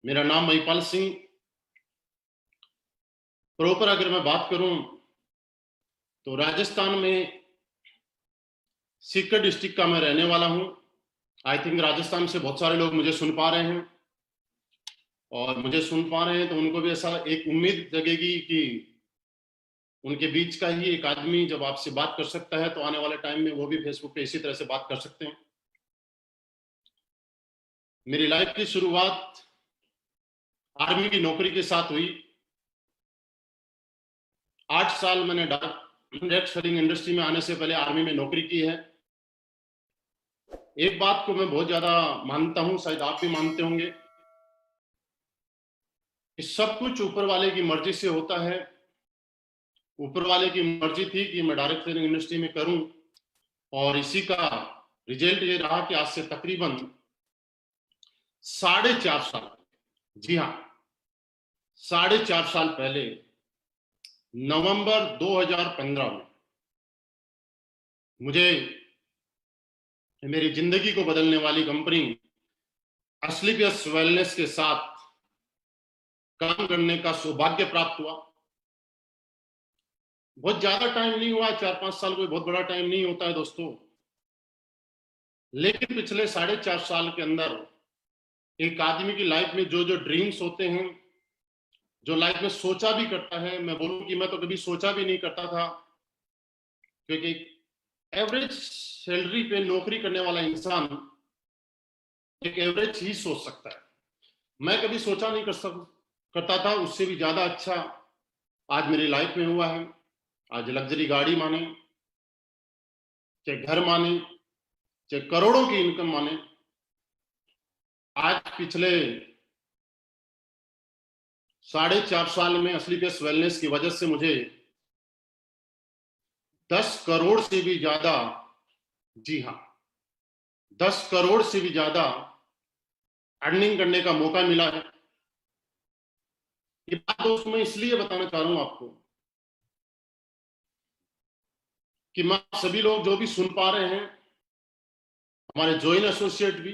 मेरा नाम महिपाल सिंह। प्रॉपर अगर मैं बात करूं तो राजस्थान में सीकर डिस्ट्रिक्ट का मैं रहने वाला हूं। आई थिंक राजस्थान से बहुत सारे लोग मुझे सुन पा रहे हैं, और मुझे सुन पा रहे हैं तो उनको भी ऐसा एक उम्मीद जगेगी कि उनके बीच का ही एक आदमी जब आपसे बात कर सकता है तो आने वाले टाइम में वो भी फेसबुक पे इसी तरह से बात कर सकते हैं। मेरी लाइफ की शुरुआत आर्मी की नौकरी के साथ हुई। 8 साल मैंने डायरेक्ट सेलिंग इंडस्ट्री में आने से पहले आर्मी में नौकरी की है। एक बात को मैं बहुत ज्यादा मानता हूं, शायद आप भी मानते होंगे, कि सब कुछ ऊपर वाले की मर्जी से होता है। ऊपर वाले की मर्जी थी कि मैं डायरेक्ट सेलिंग इंडस्ट्री में करूं, और इसी का रिजल्ट ये रहा कि आज से तकरीबन 4.5 साल, जी हाँ, 4.5 साल पहले नवंबर 2015 में मुझे मेरी जिंदगी को बदलने वाली कंपनी असलीपियस वेलनेस के साथ काम करने का सौभाग्य प्राप्त हुआ। बहुत ज्यादा टाइम नहीं हुआ, 4-5 साल कोई बहुत बड़ा टाइम नहीं होता है दोस्तों, लेकिन पिछले 4.5 साल के अंदर एक आदमी की लाइफ में जो जो ड्रीम्स होते हैं, जो लाइफ में सोचा भी करता है, मैं बोलूं कि मैं तो कभी सोचा भी नहीं करता था, क्योंकि एवरेज सैलरी पे नौकरी करने वाला इंसान एक एवरेज ही सोच सकता है। मैं कभी सोचा नहीं करता था, उससे भी ज्यादा अच्छा आज मेरी लाइफ में हुआ है। आज लग्जरी गाड़ी माने, चाहे घर माने, चाहे करोड़ों की इनकम माने, आज पिछले 4.5 साल में असलीपियस वेलनेस की वजह से मुझे 10 करोड़ से भी ज्यादा, जी हाँ, 10 करोड़ से भी ज्यादा अर्निंग करने का मौका मिला है। ये बात दोस्त मैं इसलिए बताना चाह रहा हूं आपको कि मैं सभी लोग जो भी सुन पा रहे हैं, हमारे जॉइन एसोसिएट भी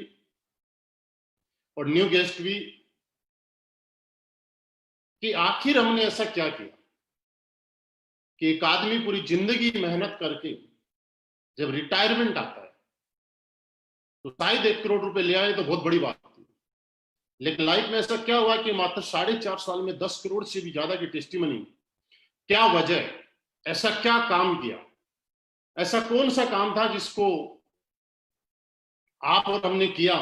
और न्यू गेस्ट भी, कि आखिर हमने ऐसा क्या किया कि एक आदमी पूरी जिंदगी मेहनत करके जब रिटायरमेंट आता है तो शायद 1 करोड़ रुपए ले आए तो बहुत बड़ी बात थी, लेकिन लाइफ में ऐसा क्या हुआ कि मात्र 4.5 साल में 10 करोड़ से भी ज्यादा की टेस्टिमनी। क्या वजह, ऐसा क्या काम किया, ऐसा कौन सा काम था जिसको आप और हमने किया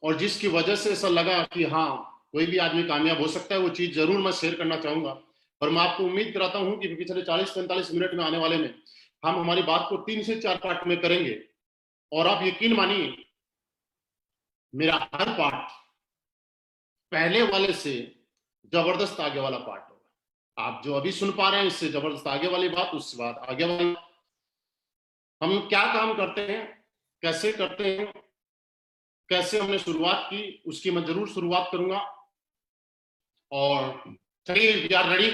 और जिसकी वजह से ऐसा लगा कि हाँ, कोई भी आदमी कामयाब हो सकता है। वो चीज जरूर मैं शेयर करना चाहूंगा, और मैं आपको उम्मीद कराता हूं कि पिछले 40-45 मिनट में आने वाले में हम हमारी बात को 3 से 4 पार्ट में करेंगे, और आप यकीन मानिए मेरा हर पार्ट पहले वाले से जबरदस्त आगे वाला पार्ट होगा। आप जो अभी सुन पा रहे हैं इससे जबरदस्त आगे वाली बात, उससे बात आगे वाली। हम क्या काम करते हैं, कैसे करते हैं, कैसे हमने शुरुआत की, उसकी मैं जरूर शुरुआत करूंगा। और चलिए, वी आर रेडी।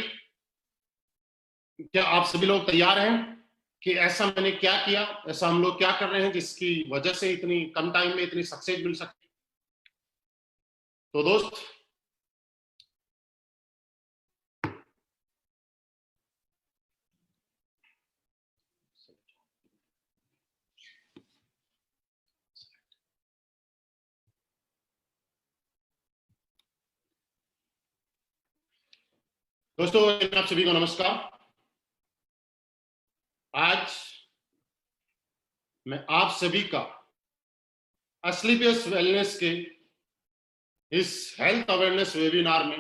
क्या आप सभी लोग तैयार हैं कि ऐसा मैंने क्या किया, ऐसा हम लोग क्या कर रहे हैं जिसकी वजह से इतनी कम टाइम में इतनी सक्सेस मिल सकती। तो दोस्त, आप सभी को नमस्कार। आज मैं आप सभी का असलीपियस वेलनेस के इस हेल्थ अवेयरनेस वेबिनार में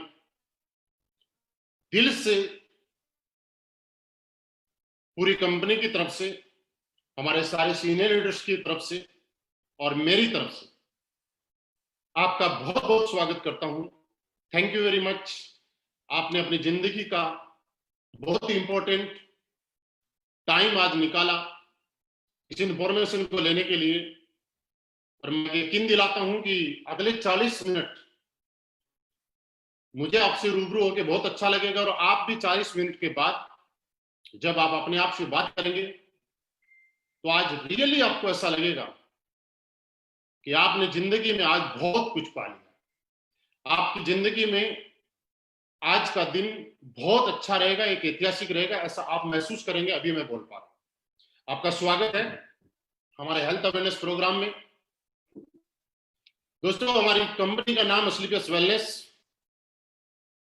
दिल से, पूरी कंपनी की तरफ से, हमारे सारे सीनियर लीडर्स की तरफ से और मेरी तरफ से आपका बहुत बहुत स्वागत करता हूं। Thank you very much. आपने अपनी जिंदगी का बहुत ही इंपॉर्टेंट टाइम आज निकाला इस इंफॉर्मेशन को लेने के लिए, और मैं यकीन दिलाता हूं कि अगले 40 मिनट मुझे आपसे रूबरू होकर बहुत अच्छा लगेगा, और आप भी 40 मिनट के बाद जब आप अपने आप से बात करेंगे तो आज रियली आपको ऐसा लगेगा कि आपने जिंदगी में आज बहुत कुछ पा लिया। आपकी जिंदगी में आज का दिन बहुत अच्छा रहेगा, एक ऐतिहासिक रहेगा, ऐसा आप महसूस करेंगे। अभी मैं बोल पा रहा हूं। आपका स्वागत है हमारे हेल्थ अवेयरनेस प्रोग्राम में। दोस्तों, हमारी कंपनी का नाम स्लीपियस वेलनेस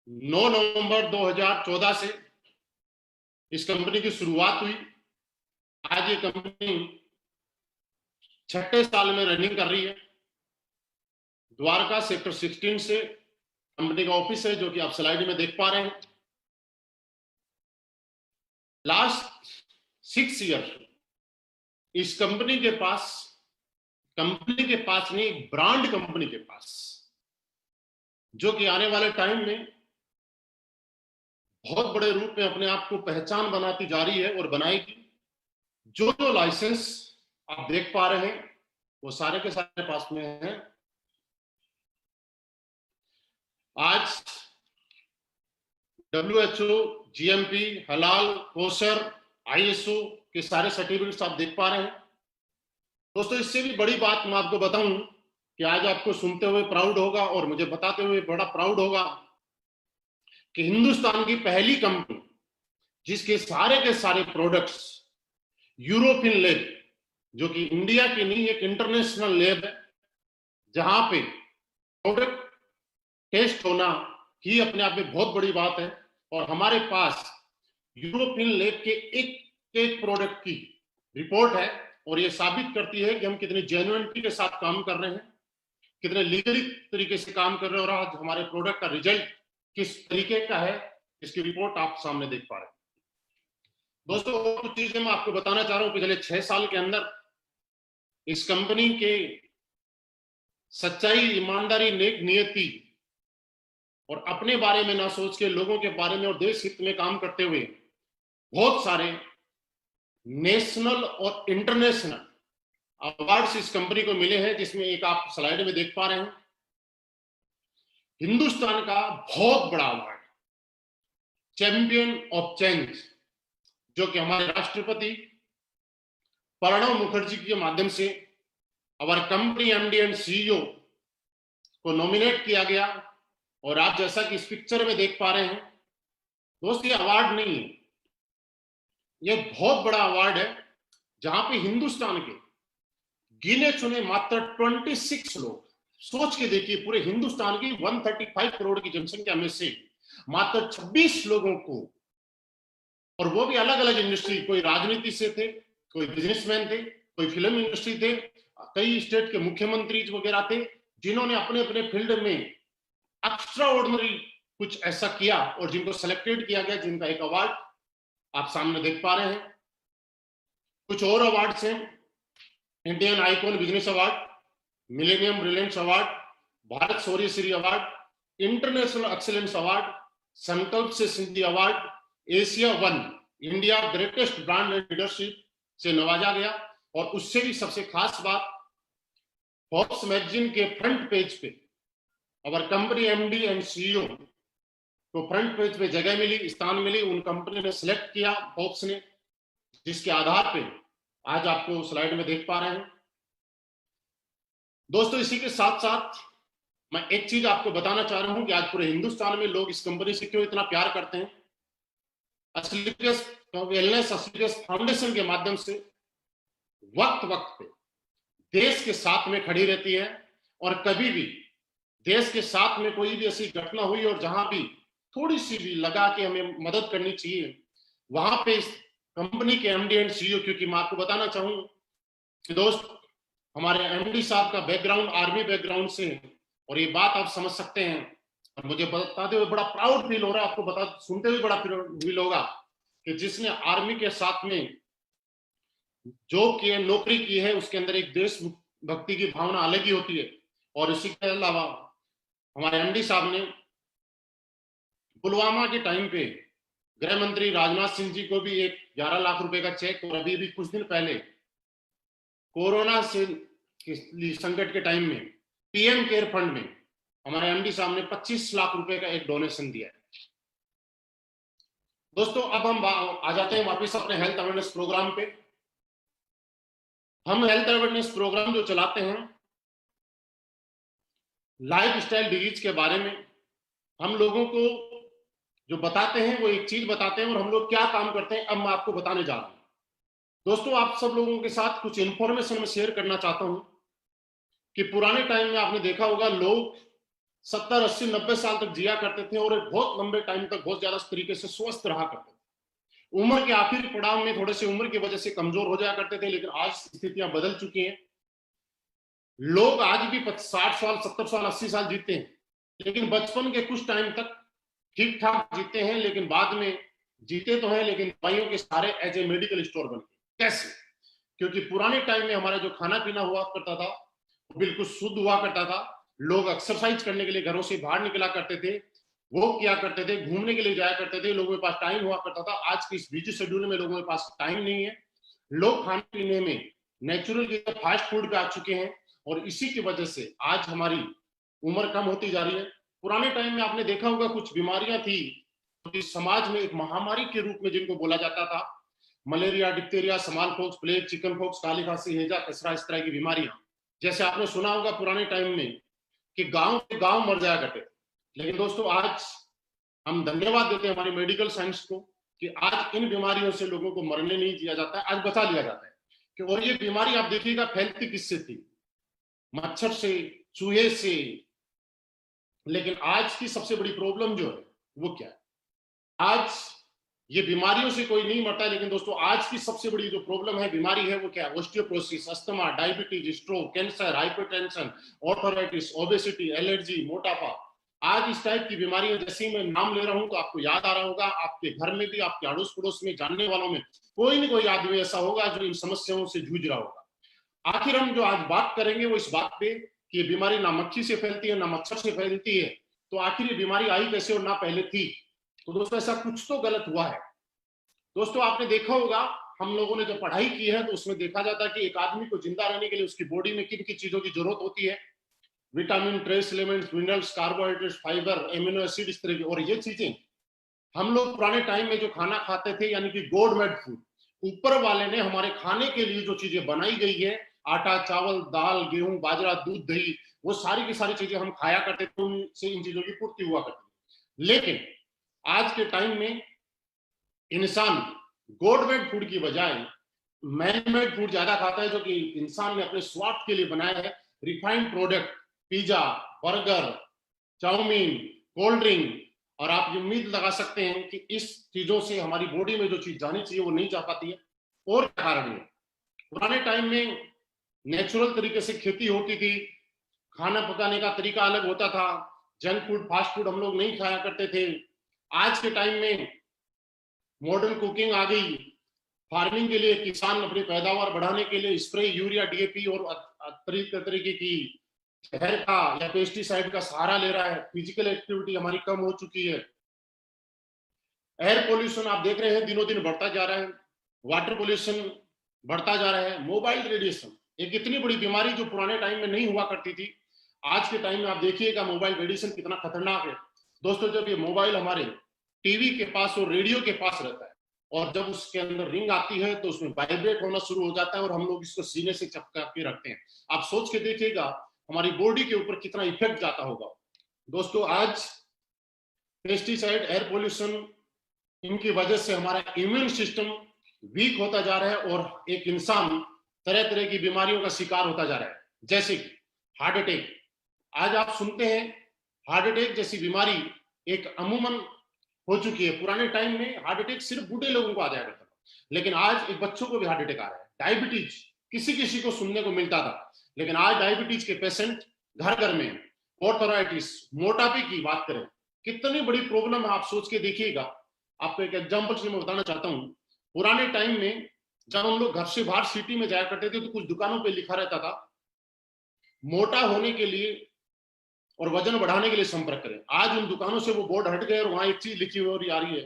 9 नवंबर 2014 से इस कंपनी की शुरुआत हुई। आज ये कंपनी 6ठे साल में रनिंग कर रही है। द्वारका सेक्टर 16 से कंपनी का ऑफिस है, जो कि आप स्लाइड में देख पा रहे हैं। लास्ट 6 ईयर इस कंपनी के पास नहीं, एक ब्रांड कंपनी के पास, जो कि आने वाले टाइम में बहुत बड़े रूप में अपने आप को पहचान बनाती जा रही है और बनाएगी। जो जो लाइसेंस आप देख पा रहे हैं वो सारे के सारे पास में हैं। आज WHO, GMP, हलाल, कोसर, ISO के सारे सर्टिफिकेट्स आप देख पा रहे हैं। दोस्तों, इससे भी बड़ी बात मैं आपको बताऊं कि आज आपको सुनते हुए प्राउड होगा और मुझे बताते हुए बड़ा प्राउड होगा कि हिंदुस्तान की पहली कंपनी जिसके सारे के सारे प्रोडक्ट्स यूरोपियन लैब, जो कि इंडिया की नहीं, एक इंटरनेशनल लैब है, जहां पे प्रोडक्ट टेस्ट होना ही अपने आप में बहुत बड़ी बात है। और हमारे पास यूरोपियन लैब के एक एक प्रोडक्ट की रिपोर्ट है और ये साबित करती है कि हम कितनी जेन्युइनिटी के साथ काम कर रहे हैं, कितने लीगली तरीके से काम कर रहे हैं, और आज हमारे प्रोडक्ट का रिजल्ट किस तरीके का है, इसकी रिपोर्ट आप सामने देख पा रहे हैं। दोस्तों, कुछ चीजें मैं आपको बताना चाह रहा हूं। पिछले 6 साल के अंदर इस कंपनी के सच्चाई, ईमानदारी, नेक नियति और अपने बारे में ना सोच के लोगों के बारे में और देश हित में काम करते हुए बहुत सारे नेशनल और इंटरनेशनल अवार्ड्स इस कंपनी को मिले हैं, जिसमें एक आप स्लाइड में देख पा रहे हैं। हिंदुस्तान का बहुत बड़ा अवार्ड चैंपियन ऑफ चेंज, जो कि हमारे राष्ट्रपति प्रणब मुखर्जी के माध्यम से हमारे कंपनी MD एंड CEO को नॉमिनेट किया गया। और आप जैसा कि इस पिक्चर में देख पा रहे हैं, दोस्त, ये अवार्ड नहीं है, ये बहुत बड़ा अवार्ड है, जहां पे हिंदुस्तान के गिने चुने मात्र 26 लोग, सोच के देखिए, पूरे हिंदुस्तान की 135 करोड़ की जनसंख्या में से मात्र 26 लोगों को, और वो भी अलग अलग इंडस्ट्री, कोई राजनीति से थे, कोई बिजनेसमैन थे, कोई फिल्म इंडस्ट्री थे, कई स्टेट के मुख्यमंत्री वगैरह थे, जिन्होंने अपने अपने फील्ड में एक्स्ट्रा ऑर्डिनरी कुछ ऐसा किया और जिनको सेलेक्टेड किया गया, जिनका एक अवार्ड आप सामने देख पा रहे हैं। कुछ और अवार्ड्स हैं: Indian icon business award, millennium brilliance award, Bharat Shaurya Shri award, international excellence award, Sankalp se Siddhi award, Asia 1 India greatest brand and leadership से नवाजा गया। और उससे भी सबसे खास बात, फोर्ब्स मैगजीन के फ्रंट पेज पे our company MD and CEO को फ्रंट पेज पे जगह मिली, स्थान मिली, उन कंपनी ने सिलेक्ट किया फोर्ब्स ने, जिसके आधार पे आज आपको स्लाइड में देख पा रहे हैं। दोस्तों, इसी के साथ साथ मैं एक चीज आपको बताना चाह रहा हूं कि आज पूरे हिंदुस्तान में लोग इस कंपनी से क्यों इतना प्यार करते हैं। स्लीपियस वेलनेस स्लीपियस फाउंडेशन के माध्यम से वक्त वक्त पे देश के साथ में खड़ी रहती है, और कभी भी देश के साथ में कोई भी ऐसी घटना हुई और जहां भी थोड़ी सी भी लगा कि हमें मदद करनी चाहिए, वहां पे इस कंपनी के MD एंड CEO, क्योंकि मैं आपको बताना चाहूँ कि दोस्त, हमारे MD साहब का बैकग्राउंड आर्मी बैकग्राउंड से, और ये बात आप समझ सकते हैं, और मुझे बताते हुए बड़ा प्राउड फील हो रहा है, आपको सुनते हुए बड़ा फील होगा कि जिसने आर्मी के साथ में जॉब की है, नौकरी की है, उसके अंदर एक देशभक्ति की भावना अलग ही होती है। और इसी के अलावा हमारे MD साहब ने पुलवामा के टाइम पे गृह मंत्री राजनाथ सिंह जी को भी एक 11 लाख रुपए का चेक, और अभी भी कुछ दिन पहले कोरोना से संकट के टाइम में PM केयर फंड में हमारे MD साहब ने 25 लाख रुपए का एक डोनेशन दिया है। दोस्तों, अब हम आ जाते हैं वापस अपने हेल्थ अवेयरनेस प्रोग्राम पे। हम हेल्थ अवेयरनेस प्रोग्राम जो चलाते हैं, लाइफ स्टाइल डिजीज के बारे में हम लोगों को जो बताते हैं वो एक चीज बताते हैं और हम लोग क्या काम करते हैं अब मैं आपको बताने जा रहा हूं। दोस्तों, आप सब लोगों के साथ कुछ इंफॉर्मेशन में शेयर करना चाहता हूं कि पुराने टाइम में आपने देखा होगा लोग 70, 80, 90 साल तक जिया करते थे और एक बहुत लंबे टाइम तक बहुत ज्यादा तरीके से स्वस्थ रहा करते थे। उम्र के आखिरी पड़ाव में थोड़े से उम्र की वजह से कमजोर हो जाया करते थे, लेकिन आज स्थितियां बदल चुकी हैं। लोग आज भी 60 साल, 70 साल, 80 साल जीते हैं, लेकिन बचपन के कुछ टाइम तक ठीक ठाक जीते हैं, लेकिन बाद में जीते तो हैं लेकिन दवाइयों के सहारे एज ए मेडिकल स्टोर बन गए। कैसे? क्योंकि पुराने टाइम में हमारा जो खाना पीना हुआ करता था वो बिल्कुल शुद्ध हुआ करता था। लोग एक्सरसाइज करने के लिए घरों से बाहर निकला करते थे, वो किया करते थे, घूमने के लिए जाया करते थे, लोगों के पास टाइम हुआ करता था। आज के इस बिजी शेड्यूल में लोगों के पास टाइम नहीं है। लोग खाने पीने में नेचुरल की फास्ट फूड पे आ चुके हैं और इसी की वजह से आज हमारी उम्र कम होती जा रही है। पुराने टाइम में आपने देखा होगा कुछ बीमारियां थी जो समाज में एक महामारी के रूप में जिनको बोला जाता था, malaria, diphtheria, small pox, plague, chicken pox, काली खांसी, हैजा, खसरा, इस तरह की बीमारियां। जैसे आपने सुना होगा पुराने टाइम में कि गांव के गांव मर जाया करते थे, लेकिन दोस्तों आज हम धन्यवाद देते हैं हमारी मेडिकल साइंस को कि आज इन बीमारियों से लोगों को मरने नहीं दिया जाता है, आज बचा लिया जाता है। कि और ये बीमारी आप देखिएगा फैलती किससे थी? मच्छर से, चूहे से। लेकिन आज की सबसे बड़ी प्रॉब्लम जो है वो क्या है? आज ये बीमारियों से कोई नहीं मरता है, लेकिन दोस्तों आज की सबसे बड़ी जो प्रॉब्लम है, बीमारी है, वो क्या है? Osteoporosis, asthma, diabetes, stroke, cancer, hypertension, arthritis, obesity, allergy, मोटापा। आज इस टाइप की बीमारियां जैसे ही मैं नाम ले रहा हूं तो आपको याद आ रहा होगा, आपके घर में भी, आपके अड़ोस पड़ोस में, जानने वालों में कोई न कोई आदमी ऐसा होगा जो इन समस्याओं से जूझ रहा होगा। आखिर हम जो आज बात करेंगे वो इस बात पे कि ये बीमारी ना मक्खी से फैलती है ना मच्छर से फैलती है, तो आखिर ये बीमारी आई कैसे और ना पहले थी? तो दोस्तों ऐसा कुछ तो गलत हुआ है। दोस्तों आपने देखा होगा, हम लोगों ने जब पढ़ाई की है तो उसमें देखा जाता है कि एक आदमी को जिंदा रहने के लिए उसकी बॉडी में किन किन चीजों की जरूरत होती है। Vitamin, trace elements, minerals, carbohydrates, fibre, amino acid, इस तरह की। और ये चीजें हम लोग पुराने टाइम में जो खाना खाते थे यानी कि गॉड मेड फूड, ऊपर वाले ने हमारे खाने के लिए जो चीजें बनाई गई है, आटा, चावल, दाल, गेहूं, बाजरा, दूध, दही, वो सारी की सारी चीजें हम खाया करते थे, उनसे इन चीजों की पूर्ति हुआ करती थी। लेकिन आज के टाइम में इंसान गॉड मेड फूड की बजाय मैन मेड फूड ज्यादा खाता है, जो कि इंसान ने अपने स्वार्थ के लिए बनाया है। Refined product, pizza, burger, chow mein, cold drink. और आप ये उम्मीद लगा सकते हैं कि इस चीजों से हमारी बॉडी में जो चीज जानी चाहिए वो नहीं जा पाती है। और क्या कारण है? पुराने टाइम में नेचुरल तरीके से खेती होती थी, खाना पकाने का तरीका अलग होता था, जंक फूड, फास्ट फूड हम लोग नहीं खाया करते थे। आज के टाइम में मॉडर्न कुकिंग आ गई। फार्मिंग के लिए किसान अपनी पैदावार बढ़ाने के लिए स्प्रे, यूरिया, डीएपी और तरीके की जहर का या पेस्टिसाइड का सहारा ले रहा है। फिजिकल एक्टिविटी हमारी कम हो चुकी है। एयर पोल्यूशन आप देख रहे हैं दिनों दिन बढ़ता जा रहा है। वाटर पोल्यूशन बढ़ता जा रहा है। मोबाइल रेडिएशन एक इतनी बड़ी बीमारी जो पुराने टाइम में नहीं हुआ करती थी, आज के टाइम में आप देखिएगा मोबाइल रेडिएशन कितना खतरनाक है। दोस्तों जब ये मोबाइल हमारे टीवी के पास और रेडियो के पास रहता है और जब उसके अंदर रिंग आती है तो उसमें वाइब्रेट होना शुरू हो जाता है और हम लोग इसको सीने से चपका के रखते हैं। आप सोच के देखिएगा हमारी बॉडी के ऊपर कितना इफेक्ट जाता होगा। दोस्तों आज पेस्टिसाइड, एयर पोल्यूशन, इनकी वजह से हमारा इम्यून सिस्टम वीक होता जा रहा है और एक इंसान तरह तरह की बीमारियों का शिकार होता जा रहा है, जैसे कि हार्ट अटैक। आज आप सुनते हैं हार्ट अटैक जैसी बीमारी एक अमूमन हो चुकी है। पुराने टाइम में हार्ट अटैक सिर्फ बूढ़े लोगों को आ जाया करता था, लेकिन आज एक बच्चों को भी हार्ट अटैक आ रहा है। डायबिटीज किसी किसी को सुनने को मिलता था, लेकिन आज डायबिटीज के पेशेंट घर घर में। ऑर्थराइटिस, मोटापे की बात करें, कितनी बड़ी प्रॉब्लम है, आप सोच के देखिएगा। आपको एक एग्जांपल से मैं बताना चाहता हूँ। पुराने टाइम में जब हम लोग घर से बाहर सिटी में जाया करते थे तो कुछ दुकानों पे लिखा रहता था, मोटा होने के लिए और वजन बढ़ाने के लिए संपर्क करें। आज उन दुकानों से वो बोर्ड हट गए और वहां एक चीज लिखी हुई आ रही है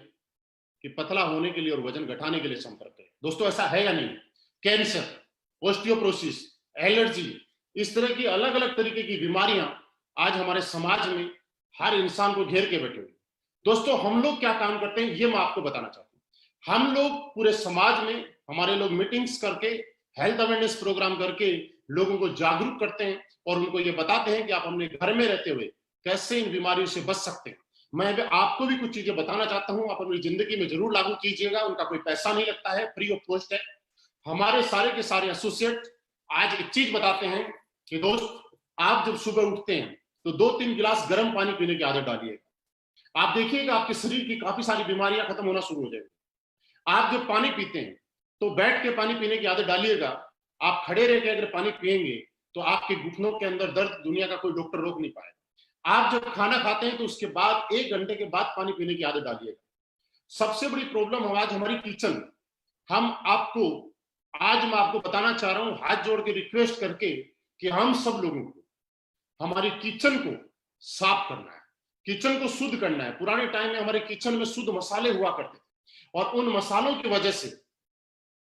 कि पतला होने के लिए और वजन घटाने के लिए संपर्क करें। दोस्तों ऐसा है या नहीं? कैंसर, ऑस्टियोपोरोसिस, एलर्जी, इस तरह की अलग अलग तरीके की बीमारियां आज हमारे समाज में हर इंसान को घेर के बैठे हुए। दोस्तों हम लोग क्या काम करते हैं ये मैं आपको बताना चाहता हूं। हम लोग पूरे समाज में हमारे लोग मीटिंग्स करके, हेल्थ अवेयरनेस प्रोग्राम करके लोगों को जागरूक करते हैं और उनको ये बताते हैं कि आप अपने घर में रहते हुए कैसे इन बीमारियों से बच सकते हैं। मैं भी आपको भी कुछ चीजें बताना चाहता हूं, आप अपनी जिंदगी में जरूर लागू कीजिएगा, उनका कोई पैसा नहीं लगता है, फ्री ऑफ कॉस्ट है। हमारे सारे के सारे एसोसिएट आज एक चीज बताते हैं कि दोस्त, आप जब सुबह उठते हैं तो 2-3 गिलास गर्म पानी पीने की आदत डालिएगा। आप देखिएगा आपके शरीर की काफी सारी बीमारियां खत्म होना शुरू हो जाएगी। आप जब पानी पीते हैं तो बैठ के पानी पीने की आदत डालिएगा। आप खड़े रह के अगर पानी पिएंगे तो आपके घुटनों के अंदर दर्द दुनिया का कोई डॉक्टर रोक नहीं पाएगा। आप जब खाना खाते हैं तो उसके बाद 1 घंटे के बाद पानी पीने की आदत डालिएगा। सबसे बड़ी प्रॉब्लम आज हमारी किचन। हम आपको आज मैं आपको बताना चाह रहा हूं, हाथ जोड़ के रिक्वेस्ट करके, कि हम सब लोगों को हमारी किचन को साफ करना है, किचन को शुद्ध करना है। पुराने टाइम में हमारे किचन में शुद्ध मसाले हुआ करते थे और उन मसालों की वजह से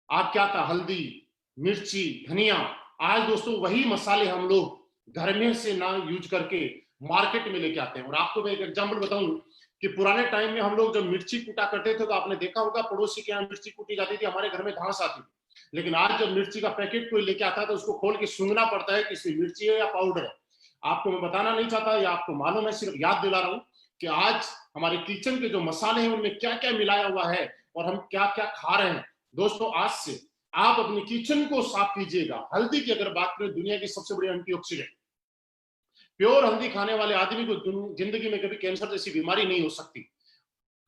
आप क्या था, हल्दी, मिर्ची, धनिया, आज दोस्तों वही मसाले हम लोग घर में से ना यूज करके मार्केट में लेके आते हैं। और आपको मैं एक एग्जांपल बताऊं कि पुराने टाइम में हम लोग जब मिर्ची कूटा करते थे तो आपने देखा होगा पड़ोसी के यहाँ मिर्ची कूटी जाती थी, हमारे घर में घास आती थी। लेकिन आज जब मिर्ची का पैकेट कोई लेके आता है तो उसको खोल के सूंघना पड़ता है कि इसमें मिर्ची है या पाउडर है। आपको मैं बताना नहीं चाहता, या आपको मालूम है, सिर्फ याद दिला रहा हूं कि आज हमारे किचन के जो मसाले हैं उनमें क्या क्या मिलाया हुआ है और हम क्या क्या खा रहे हैं। दोस्तों, आज से आप अपनी किचन को साफ कीजिएगा। हल्दी की अगर बात करें, दुनिया की सबसे बड़ी एंटीऑक्सीडेंट, प्योर हल्दी खाने वाले आदमी को जिंदगी में कभी कैंसर जैसी बीमारी नहीं हो सकती।